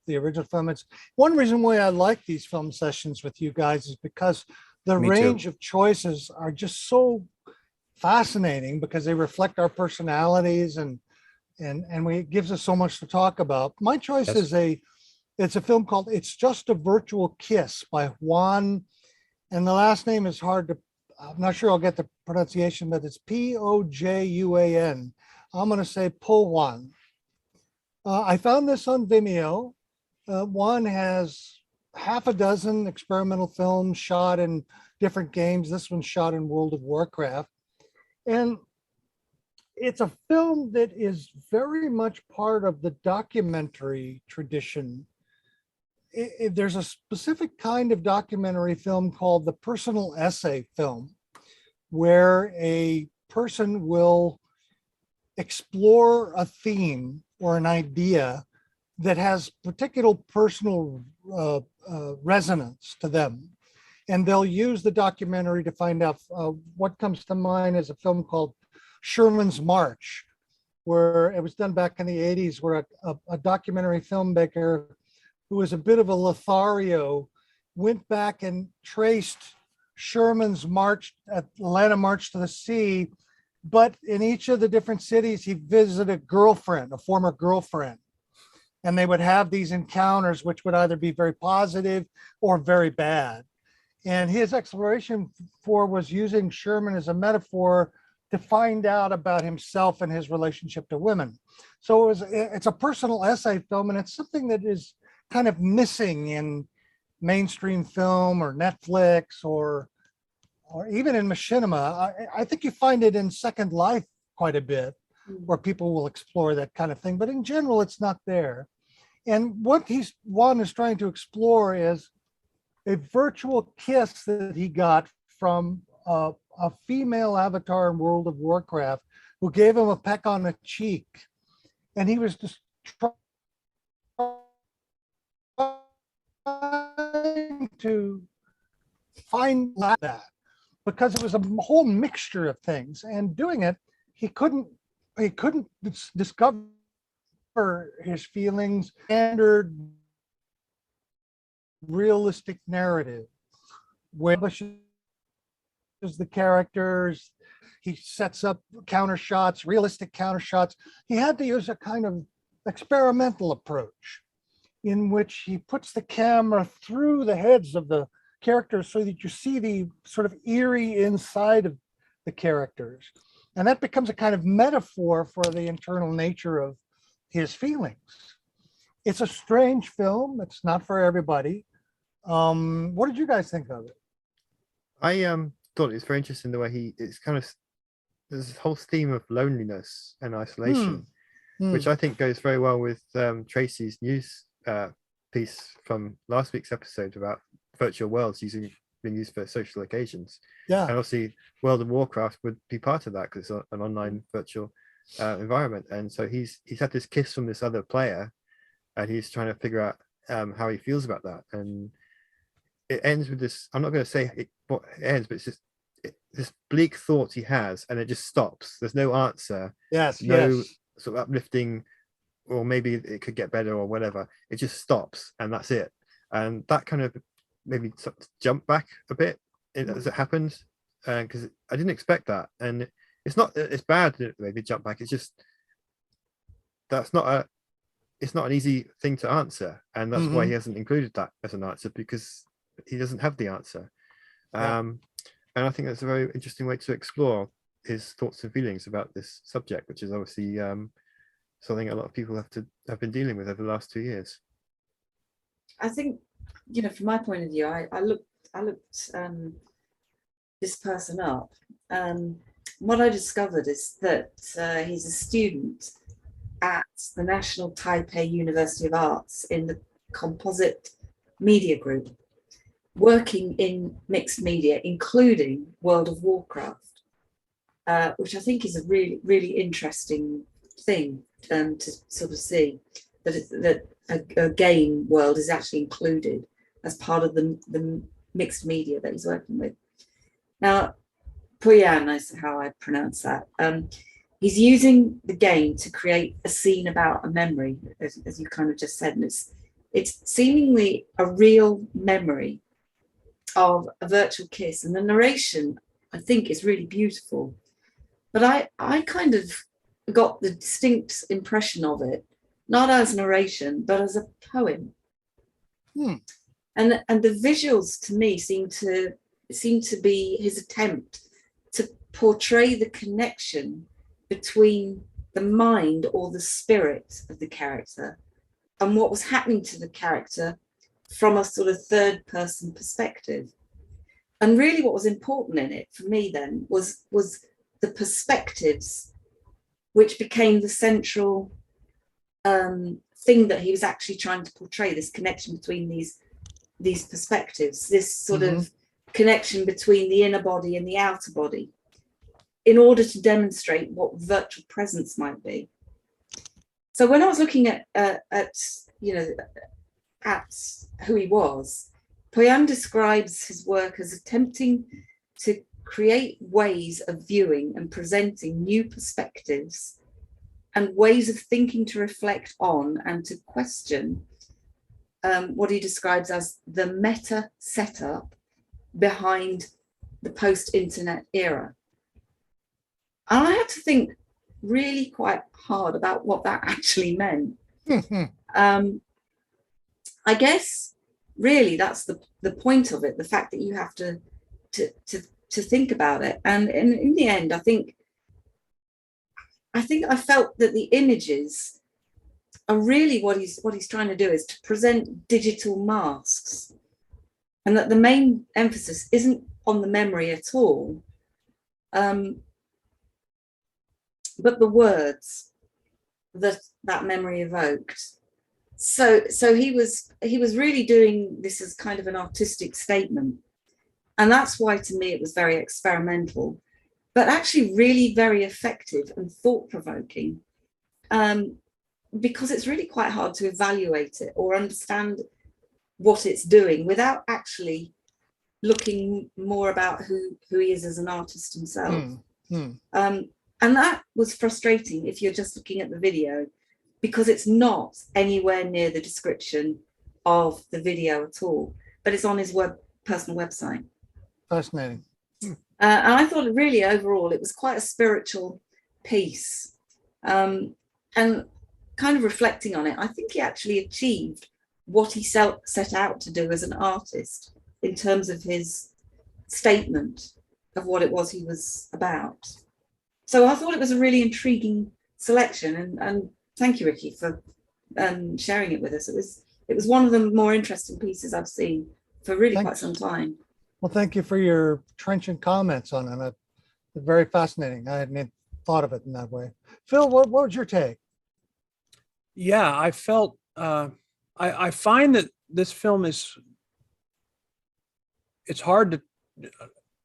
the original film. It's one reason why I like these film sessions with you guys is because the Me too. range of choices are just so fascinating, because they reflect our personalities, and it gives us so much to talk about. My choice Yes. it's a film called It's Just a Virtual Kiss by Juan, and the last name is hard to, I'm not sure I'll get the pronunciation, but it's Pojuan. I'm going to say Poyuan. I found this on Vimeo. Juan has half a dozen experimental films shot in different games. This one's shot in World of Warcraft. And it's a film that is very much part of the documentary tradition. There's a specific kind of documentary film called the personal essay film, where a person will explore a theme or an idea that has particular personal resonance to them. And they'll use the documentary to find out. What comes to mind is a film called Sherman's March, where it was done back in the 80s, where a documentary filmmaker who was a bit of a Lothario went back and traced Sherman's march, Atlanta March to the Sea. But in each of the different cities, he visited a girlfriend, a former girlfriend. And they would have these encounters, which would either be very positive or very bad. And his exploration was using Sherman as a metaphor to find out about himself and his relationship to women. So it's a personal essay film, and it's something that is kind of missing in mainstream film or Netflix or even in Machinima. I think you find it in Second Life quite a bit, where people will explore that kind of thing. But in general, it's not there. And what Juan is trying to explore is a virtual kiss that he got from a female avatar in World of Warcraft who gave him a peck on the cheek. And he was just trying to find that, because it was a whole mixture of things. And doing it, he couldn't discover his feelings. Standard realistic narrative where the characters, he sets up counter shots, realistic counter shots. He had to use a kind of experimental approach in which he puts the camera through the heads of the characters so that you see the sort of eerie inside of the characters. And that becomes a kind of metaphor for the internal nature of his feelings. It's a strange film. It's not for everybody. What did you guys think of it? I thought it was very interesting the way it's kind of, there's this whole theme of loneliness and isolation, which I think goes very well with Tracy's news piece from last week's episode about virtual worlds using being used for social occasions. Yeah. And obviously, World of Warcraft would be part of that because it's an online virtual environment. And so he's had this kiss from this other player, and he's trying to figure out how he feels about that. And it ends with this. I'm not going to say what it ends, but it's just this bleak thought he has, and it just stops. There's no answer. Yes. No Yes. sort of uplifting, or maybe it could get better or whatever. It just stops, and that's it. And that kind of maybe jump back a bit as it happened, because I didn't expect that. And it's bad that maybe jump back. It's just it's not an easy thing to answer, and that's why he hasn't included that as an answer, because he doesn't have the answer. And I think that's a very interesting way to explore his thoughts and feelings about this subject, which is obviously something a lot of people have been dealing with over the last 2 years. I think, from my point of view, I looked this person up. What I discovered is that he's a student at the National Taipei University of Arts in the Composite Media Group, working in mixed media, including World of Warcraft, which I think is a really, really interesting thing to sort of see, that a game world is actually included as part of the mixed media that he's working with. Now, Poyuan is how I pronounce that. He's using the game to create a scene about a memory, as you kind of just said, and it's seemingly a real memory of a virtual kiss, and the narration I think is really beautiful, but I kind of got the distinct impression of it not as narration but as a poem. And the visuals to me seem to be his attempt to portray the connection between the mind or the spirit of the character and what was happening to the character from a sort of third person perspective. And really what was important in it for me then was the perspectives, which became the central thing that he was actually trying to portray, this connection between these perspectives, this sort of connection between the inner body and the outer body, in order to demonstrate what virtual presence might be. So when I was looking at who he was, Poyuan describes his work as attempting to create ways of viewing and presenting new perspectives and ways of thinking to reflect on and to question what he describes as the meta setup behind the post-internet era. And I had to think really quite hard about what that actually meant. I guess really that's the point of it, the fact that you have to think about it. And in the end, I think I felt that the images are really what he's trying to do is to present digital masks, and that the main emphasis isn't on the memory at all, but the words that memory evoked. So he was really doing this as kind of an artistic statement, and that's why to me it was very experimental, but actually really very effective and thought-provoking, because it's really quite hard to evaluate it or understand what it's doing without actually looking more about who he is as an artist himself. And that was frustrating if you're just looking at the video, because it's not anywhere near the description of the video at all, but it's on his personal website. Fascinating. And I thought really overall it was quite a spiritual piece. And kind of reflecting on it, I think he actually achieved what he set out to do as an artist in terms of his statement of what it was he was about. So I thought it was a really intriguing selection, and thank you, Ricky, for sharing it with us. It was one of the more interesting pieces I've seen for really quite some time. Well, thank you for your trenchant comments on it. It's very fascinating. I hadn't thought of it in that way. Phil, what was your take? Yeah, I felt I find that this film is it's hard to,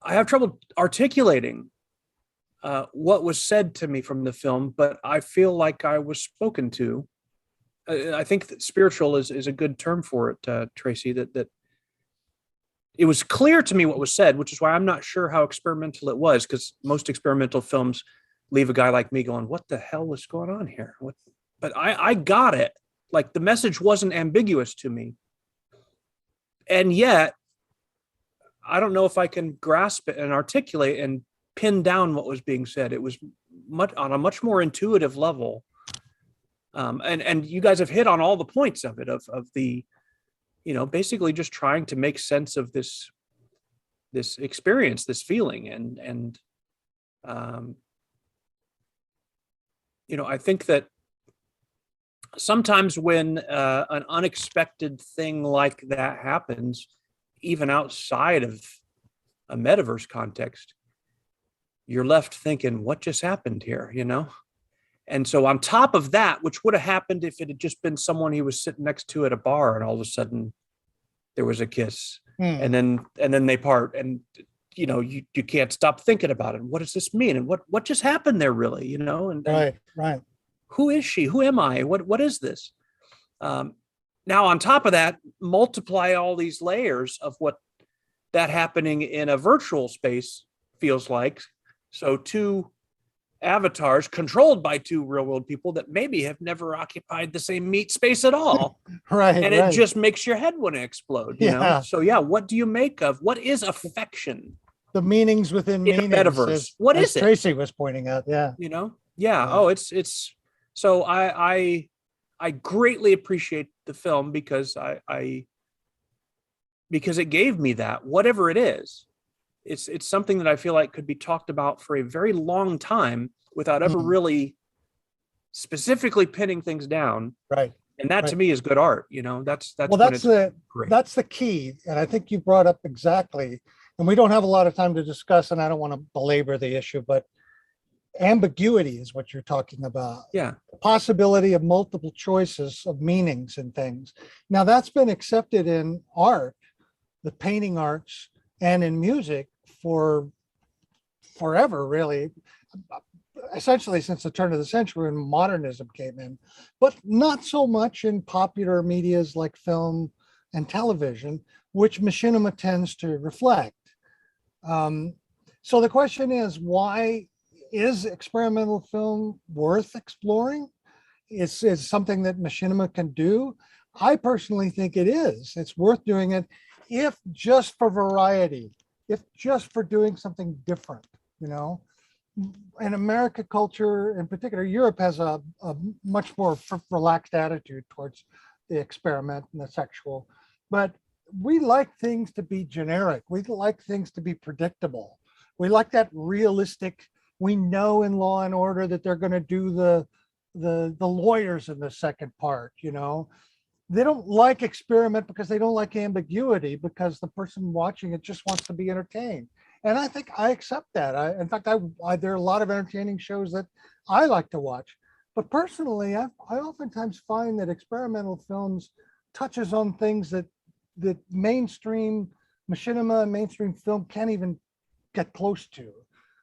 I have trouble articulating what was said to me from the film, but I feel like I was spoken to. I think that spiritual is a good term for it, Tracy, that it was clear to me what was said, which is why I'm not sure how experimental it was, because most experimental films leave a guy like me going, what the hell is going on here? But I got it. Like, the message wasn't ambiguous to me. And yet, I don't know if I can grasp it and articulate and pin down what was being said. It was on a much more intuitive level. And you guys have hit on all the points of it, of the, basically just trying to make sense of this experience, this feeling. And I think that sometimes when an unexpected thing like that happens, even outside of a metaverse context, you're left thinking, what just happened here, And so on top of that, which would have happened if it had just been someone he was sitting next to at a bar and all of a sudden there was a kiss and then they part, and you can't stop thinking about it. What does this mean? And what just happened there, really? And Right. Who is she? Who am I? What is this? Now, on top of that, multiply all these layers of what that happening in a virtual space feels like. So two avatars controlled by two real world people that maybe have never occupied the same meat space at all. Right. And it just makes your head want to explode, you know? So what do you make of, what is affection? The meanings within in meanings. a metaverse. What is it? Tracy was pointing out. Yeah. Oh, it's so I greatly appreciate the film because because it gave me that, whatever it is. It's something that I feel like could be talked about for a very long time without ever really specifically pinning things down. Right. And that to me is good art. That's the key. And I think you brought up exactly, and we don't have a lot of time to discuss, and I don't want to belabor the issue, but ambiguity is what you're talking about. Yeah. The possibility of multiple choices of meanings and things. Now that's been accepted in art, the painting arts, and in music for forever, really, essentially since the turn of the century when modernism came in, but not so much in popular medias like film and television, which machinima tends to reflect. So the question is, why is experimental film worth exploring? Is something that machinima can do? I personally think it is. It's worth doing it, if just for variety, if just for doing something different, In American culture in particular, Europe has a much more relaxed attitude towards the experiment and the sexual, but we like things to be generic. We like things to be predictable. We like that realistic. We know in Law and Order that they're going to do the lawyers in the second part, They don't like experiment because they don't like ambiguity, because the person watching it just wants to be entertained. And I think I accept that. In fact, there are a lot of entertaining shows that I like to watch. But personally, I oftentimes find that experimental films touches on things that mainstream machinima and mainstream film can't even get close to.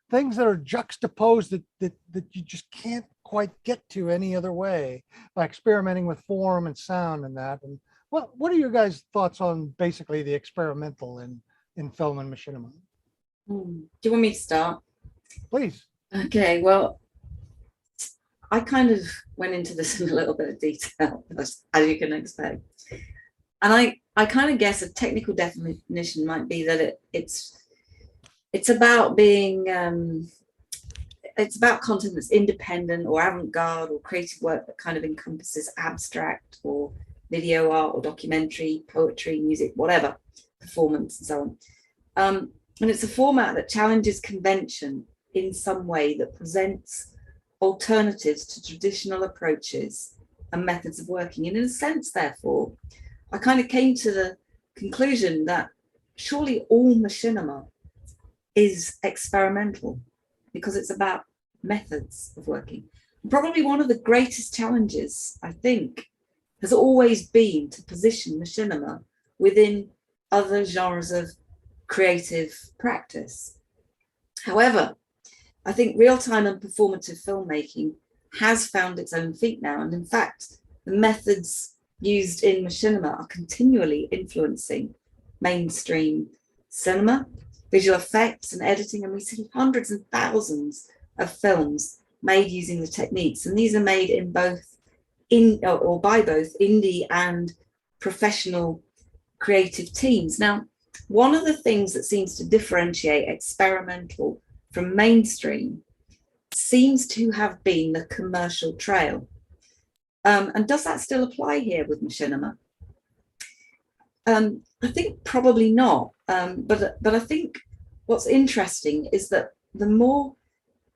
Things that are juxtaposed that you just can't quite get to any other way by experimenting with form and sound and that. And what are your guys' thoughts on basically the experimental in film and machinima? Do you want me to start? Please. Okay, well, I kind of went into this in a little bit of detail, as you can expect. And I kind of guess a technical definition might be that it's about being it's about content that's independent or avant-garde or creative work that kind of encompasses abstract or video art or documentary, poetry, music, whatever, performance and so on. And it's a format that challenges convention in some way, that presents alternatives to traditional approaches and methods of working. And in a sense, therefore, I kind of came to the conclusion that surely all machinima is experimental, because it's about methods of working. Probably one of the greatest challenges, I think, has always been to position machinima within other genres of creative practice. However, I think real-time and performative filmmaking has found its own feet now. And in fact, the methods used in Machinima are continually influencing mainstream cinema, visual effects and editing. And we see hundreds and thousands of films made using the techniques. And these are made in both or by both indie and professional creative teams. Now, one of the things that seems to differentiate experimental from mainstream seems to have been the commercial trail. And does that still apply here with Machinima? I think probably not. But I think what's interesting is that the more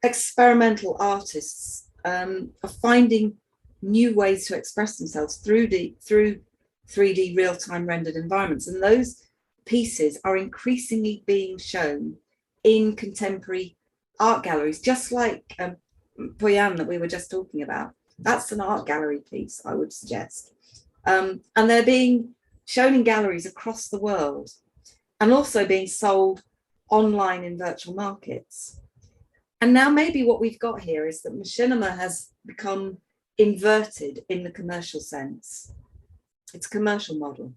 experimental artists are finding new ways to express themselves through 3D real-time rendered environments. And those pieces are increasingly being shown in contemporary art galleries, just like Poyuan that we were just talking about. That's an art gallery piece, I would suggest. And they're being shown in galleries across the world and also being sold online in virtual markets. And now maybe what we've got here is that Machinima has become inverted in the commercial sense. It's a commercial model,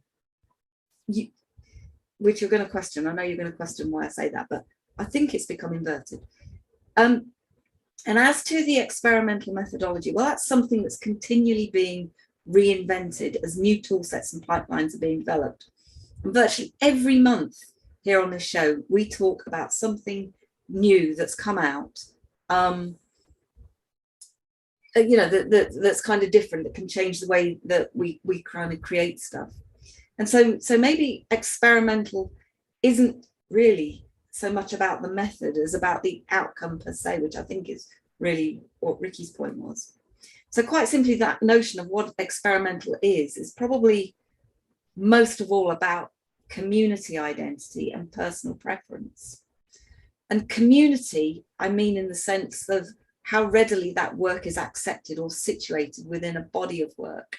which you're going to question. I know you're going to question why I say that, but I think it's become inverted. And as to the experimental methodology, well, that's something that's continually being reinvented as new tool sets and pipelines are being developed. And virtually every month here on this show, we talk about something new that's come out, that's kind of different, that can change the way that we kind of create stuff. And so maybe experimental isn't really so much about the method as about the outcome per se, which I think is really what Ricky's point was. So quite simply, that notion of what experimental is probably most of all about community identity and personal preference. And community, I mean in the sense of how readily that work is accepted or situated within a body of work.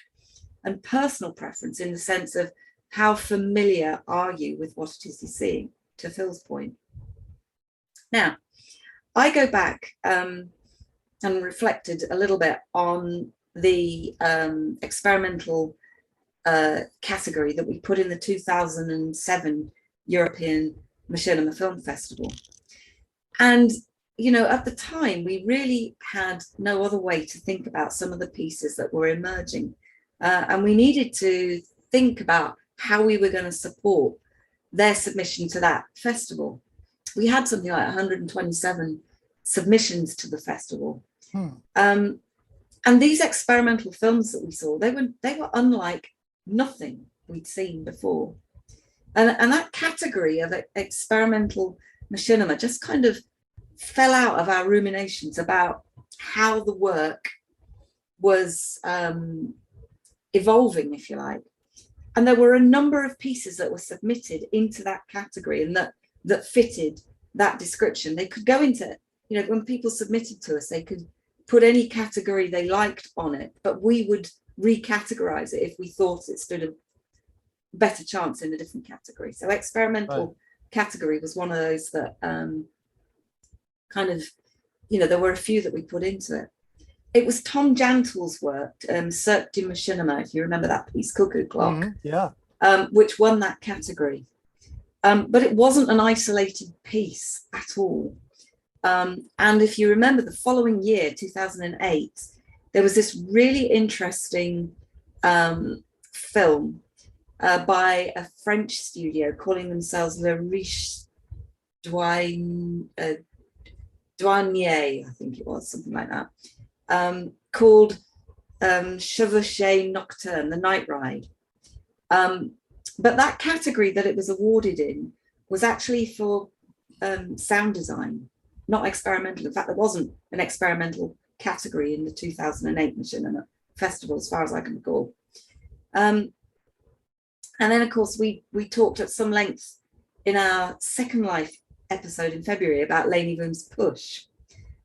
And personal preference in the sense of how familiar are you with what it is you're seeing, to Phil's point. Now, I go back and reflected a little bit on the experimental category that we put in the 2007 European Machinima Film Festival. And, you know, at the time, we really had no other way to think about some of the pieces that were emerging. And we needed to think about how we were going to support their submission to that festival. We had something like 127 submissions to the festival. And these experimental films that we saw, they were unlike nothing we'd seen before. And that category of experimental machinima just kind of fell out of our ruminations about how the work was evolving, if you like. And there were a number of pieces that were submitted into that category and that fitted that description. They could go into, you know, when people submitted to us, they could put any category they liked on it, but we would recategorize it if we thought it stood a better chance in a different category. So experimental category was one of those that kind of, you know, there were a few that we put into it. It was Tom Jantle's work, Sept du Machinima, if you remember that piece, Cuckoo Clock, which won that category. But it wasn't an isolated piece at all. And if you remember, the following year, 2008, there was this really interesting film by a French studio calling themselves Le Riche Douanier, I think it was, something like that, called Chevauchée Nocturne, The Night Ride. But that category that it was awarded in was actually for sound design, not experimental. In fact, there wasn't an experimental category in the 2008 Machinima Festival, as far as I can recall. And then, of course, we talked at some length in our Second Life episode in February about Lainey Boom's Push.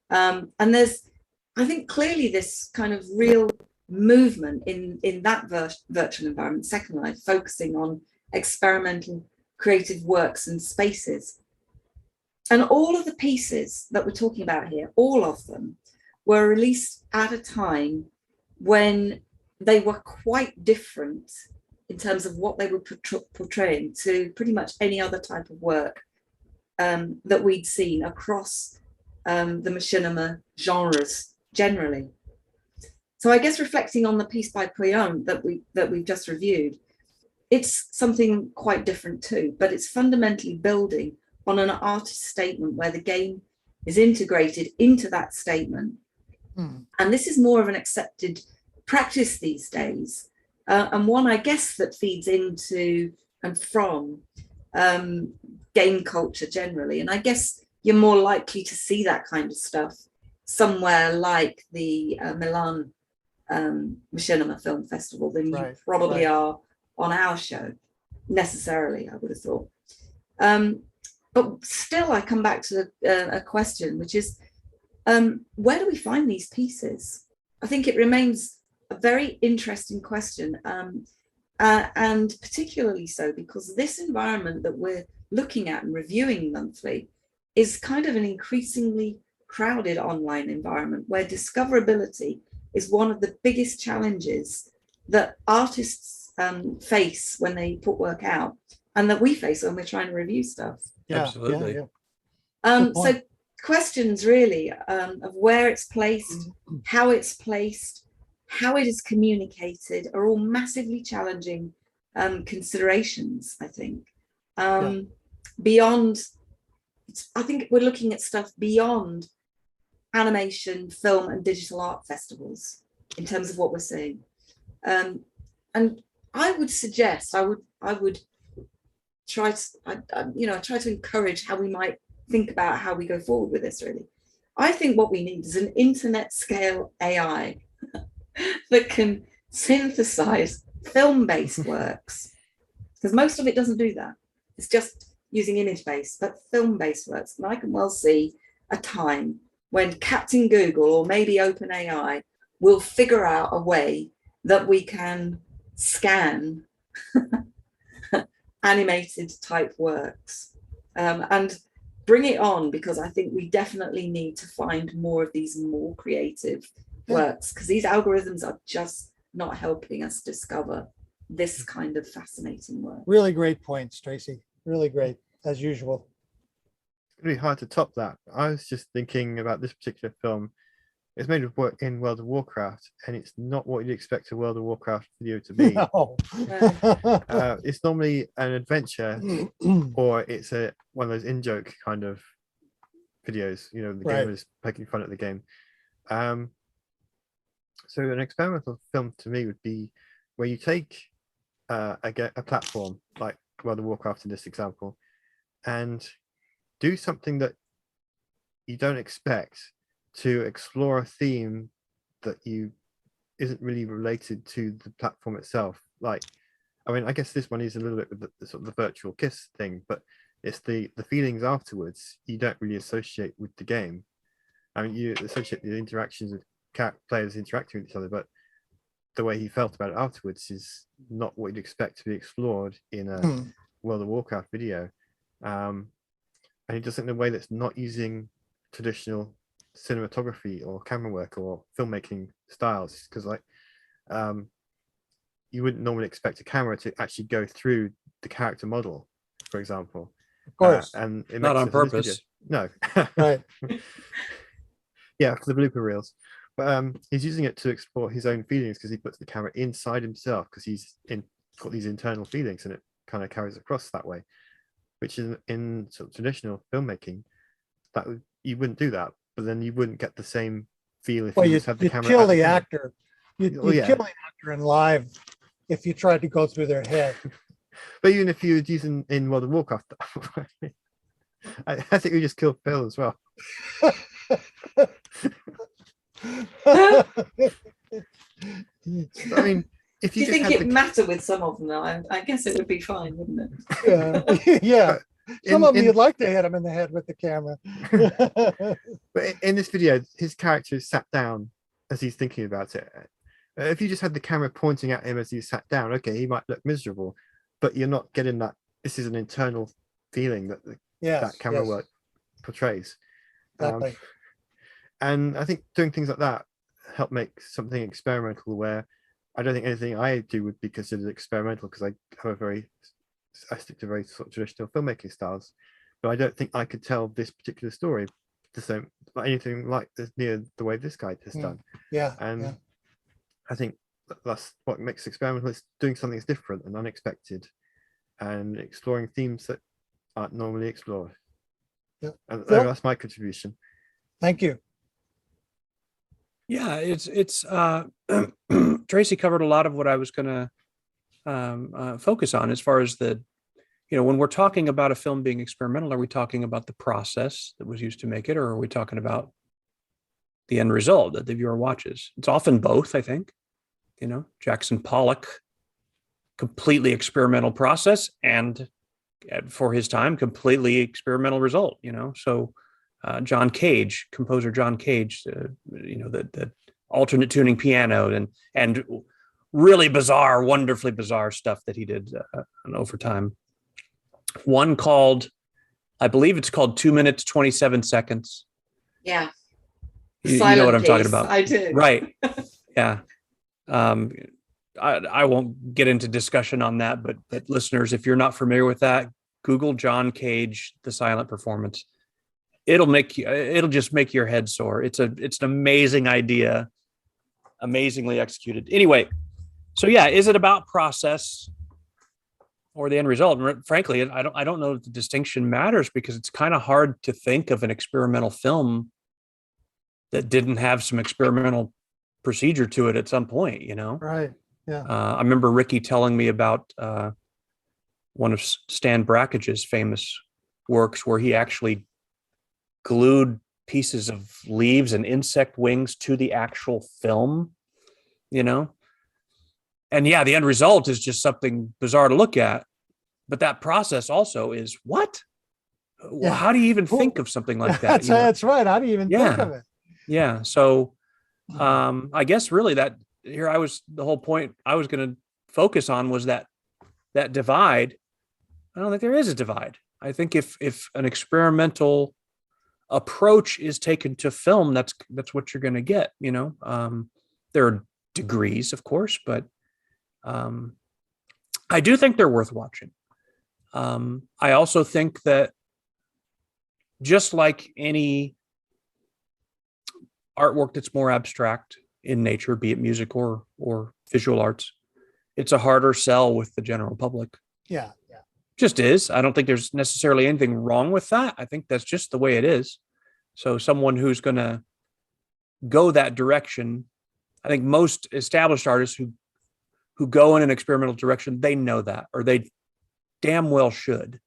And there's, I think, clearly this kind of real movement in that virtual environment, Second Life, focusing on experimental creative works and spaces. And all of the pieces that we're talking about here, all of them, were released at a time when they were quite different in terms of what they were portraying to pretty much any other type of work that we'd seen across the machinima genres generally. So I guess reflecting on the piece by Poyuan that we've just reviewed, it's something quite different too, but it's fundamentally building on an artist statement where the game is integrated into that statement. And this is more of an accepted practice these days, and one, I guess, that feeds into and from game culture generally. And I guess you're more likely to see that kind of stuff somewhere like the Milan Machinima Film Festival than you probably are on our show, necessarily, I would have thought. But still, I come back to a question, which is, where do we find these pieces? I think it remains a very interesting question, and particularly so because this environment that we're looking at and reviewing monthly is kind of an increasingly crowded online environment where discoverability is one of the biggest challenges that artists face when they put work out, and that we face when we're trying to review stuff. Absolutely. So questions really of where it's placed, how it's placed, how it is communicated are all massively challenging considerations, I think. Beyond, I think we're looking at stuff beyond animation, film and digital art festivals in terms of what we're seeing. And I would suggest, I would try to, try to encourage how we might think about how we go forward with this, really. I think what we need is an internet scale AI that can synthesize film-based works, because most of it doesn't do that. It's just using image-based, but film-based works. And I can well see a time when Captain Google or maybe OpenAI will figure out a way that we can scan animated type works and bring it on, because I think we definitely need to find more of these more creative works, because these algorithms are just not helping us discover this kind of fascinating work. Really great points, Tracy. Really great, as usual. It's really hard to top that. I was just thinking about this particular film. It's made of work in World of Warcraft, and it's not what you'd expect a World of Warcraft video to be. No. It's normally an adventure, or it's one of those in-joke kind of videos. You know, the game is poking fun at the game. So an experimental film to me would be where you take a platform like World of Warcraft in this example, and do something that you don't expect, to explore a theme that isn't really related to the platform itself. Like, I mean, I guess this one is a little bit with the sort of the virtual kiss thing, but it's the feelings afterwards you don't really associate with the game. I mean, you associate the interactions with players interacting with each other, but the way he felt about it afterwards is not what you'd expect to be explored in a World of Warcraft video. And he does it in a way that's not using traditional cinematography or camera work or filmmaking styles, because like you wouldn't normally expect a camera to actually go through the character model, for example. Of course. And it Not makes on purpose. No. Right. Yeah, for the blooper reels. But he's using it to explore his own feelings, because he puts the camera inside himself, because he's got these internal feelings, and it kind of carries across that way, which is in sort of traditional filmmaking that you wouldn't do that, but then you wouldn't get the same feel if you just had the camera. Kill the actor. You'd kill the actor in live if you tried to go through their head. But even if you were using in World of Warcraft, I think we just killed Phil as well. I mean, if you Do you think it matter with some of them? Though? I guess it would be fine, wouldn't Yeah. it? Yeah. Some of them you'd like to hit him in the head with the camera. But in this video, his character is sat down as he's thinking about it. If you just had the camera pointing at him as he sat down, okay, he might look miserable, but you're not getting that this is an internal feeling that Yes, that camera yes, work portrays. Um, exactly. and I think doing things like that help make something experimental, where I don't think anything I do would be considered experimental, because I stick to very sort of traditional filmmaking styles. But I don't think I could tell this particular story the same, anything like this, near the way this guy has done. Yeah, And yeah. I think that's what makes experimental, is doing something that's different and unexpected, and exploring themes that aren't normally explored. Yep. And Phil? that's my contribution. Thank you. Yeah, it's Tracy covered a lot of what I was going to focus on, as far as when we're talking about a film being experimental, are we talking about the process that was used to make it, or are we talking about the end result that the viewer watches? It's often both, I think. Jackson Pollock, completely experimental process, and for his time, completely experimental result. So composer John Cage, the alternate tuning piano and really bizarre, wonderfully bizarre stuff that he did over time. One called, I believe it's called 2 minutes 27 seconds. Yeah. You know what I'm talking about. I do. Right. Yeah. I won't get into discussion on that, but listeners, if you're not familiar with that, Google John Cage, the silent performance. It'll just make your head sore. It's an amazing idea, amazingly executed. Anyway, so yeah, is it about process or the end result? And frankly, I don't know if the distinction matters, because it's kind of hard to think of an experimental film that didn't have some experimental procedure to it at some point, Right. Yeah. I remember Ricky telling me about one of Stan Brackage's famous works, where he actually glued pieces of leaves and insect wings to the actual film, and yeah, the end result is just something bizarre to look at, but that process also is what? Yeah. How do you even think of something like that? That's right. How do you even think of it? Yeah. So I guess really the whole point I was going to focus on was that divide. I don't think there is a divide. I think if an experimental approach is taken to film, that's what you're going to get. There are degrees, of course, but I do think they're worth watching. I also think that, just like any artwork that's more abstract in nature, be it music or visual arts, it's a harder sell with the general public. Yeah. Yeah. Just is. I don't think there's necessarily anything wrong with that. I think that's just the way it is. So someone who's going to go that direction, I think most established artists who go in an experimental direction, they know that, or they damn well should,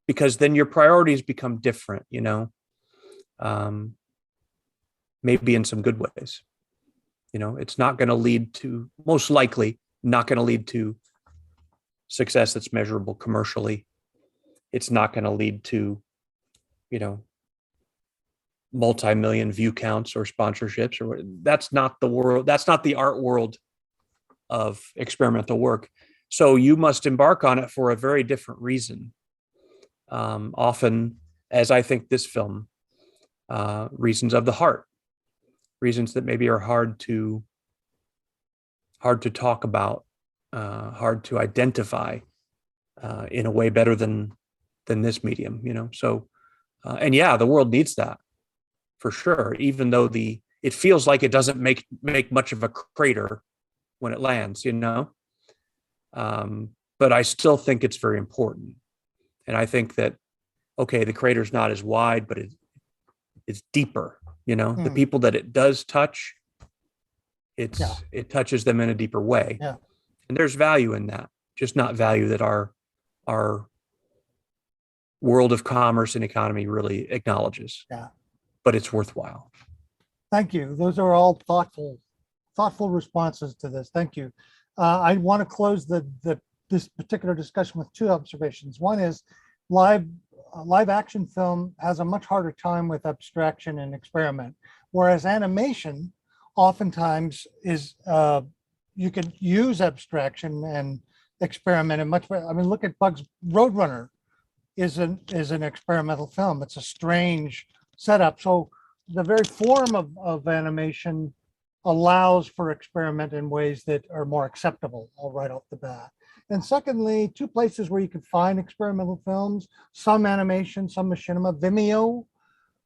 because then your priorities become different, maybe in some good ways. It's not going to lead to, most likely not going to lead to success that's measurable commercially. It's not going to lead to, multi-million view counts or sponsorships, or that's not the world. That's not the art world of experimental work. So you must embark on it for a very different reason. Often, as I think this film, reasons of the heart, reasons that maybe are hard to talk about, hard to identify in a way better than this medium, So, and yeah, the world needs that for sure. Even though it feels like it doesn't make much of a crater when it lands, but I still think it's very important. And I think that, okay, the crater's not as wide, but it's deeper. The people that it does touch, it touches them in a deeper way. Yeah. And there's value in that, just not value that our world of commerce and economy really acknowledges. Yeah. But it's worthwhile. Thank you. Those are all thoughtful responses to this. Thank you. I want to close this particular discussion with two observations. One is live action film has a much harder time with abstraction and experiment, whereas animation oftentimes is you can use abstraction and experimented much better. I mean, look at Bugs Roadrunner is an experimental film. It's a strange setup. So the very form of animation allows for experiment in ways that are more acceptable right off the bat. And secondly, two places where you can find experimental films, some animation, some machinima. Vimeo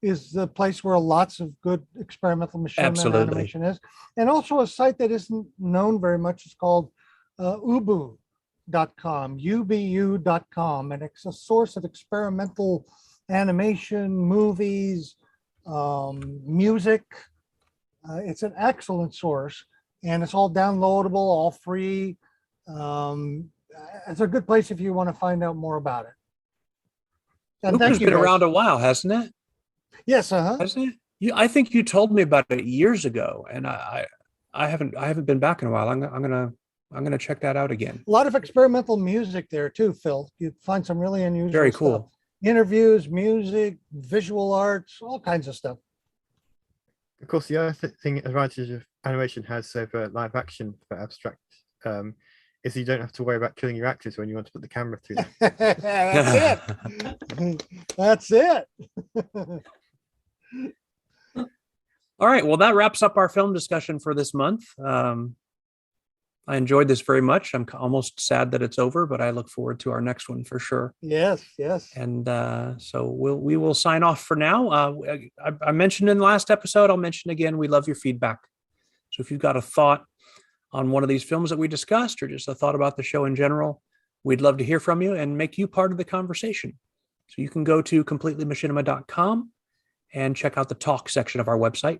is the place where lots of good experimental machinima and animation is. And also a site that isn't known very much is called ubu.com, ubu.com. And it's a source of experimental animation, movies, music. It's an excellent source, and it's all downloadable, all free. It's a good place if you want to find out more about it. And Ubu's been around a while, hasn't it? Yes, Hasn't it? I think you told me about it years ago, and I haven't been back in a while. I'm gonna check that out again. A lot of experimental music there too, Phil. You find some really unusual Very stuff. cool. Interviews, music, visual arts, all kinds of stuff. Of course, the other thing advantage of animation has over live action for abstract is you don't have to worry about killing your actors when you want to put the camera through them. That's it. That's it. All right. Well, that wraps up our film discussion for this month. I enjoyed this very much. I'm almost sad that it's over, but I look forward to our next one for sure. Yes, yes. And so we will sign off for now. I mentioned in the last episode, I'll mention again, we love your feedback. So if you've got a thought on one of these films that we discussed, or just a thought about the show in general, we'd love to hear from you and make you part of the conversation. So you can go to completelymachinima.com and check out the talk section of our website.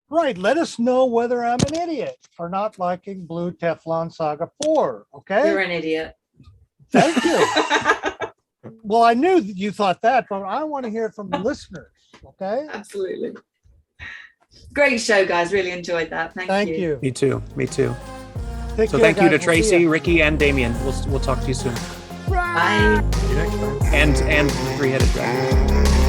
Right. Let us know whether I'm an idiot for not liking Blue Teflon Saga 4. Okay. You're an idiot. Thank you. Well, I knew that you thought that, but I want to hear from the listeners. Okay. Absolutely. Great show, guys. Really enjoyed that. Thank you. Me too. Me too. Take So care, thank you guys. to We'll see Tracy, ya. Ricky, and Damien. We'll talk to you soon. Bye. See you next time. And the three-headed dragon.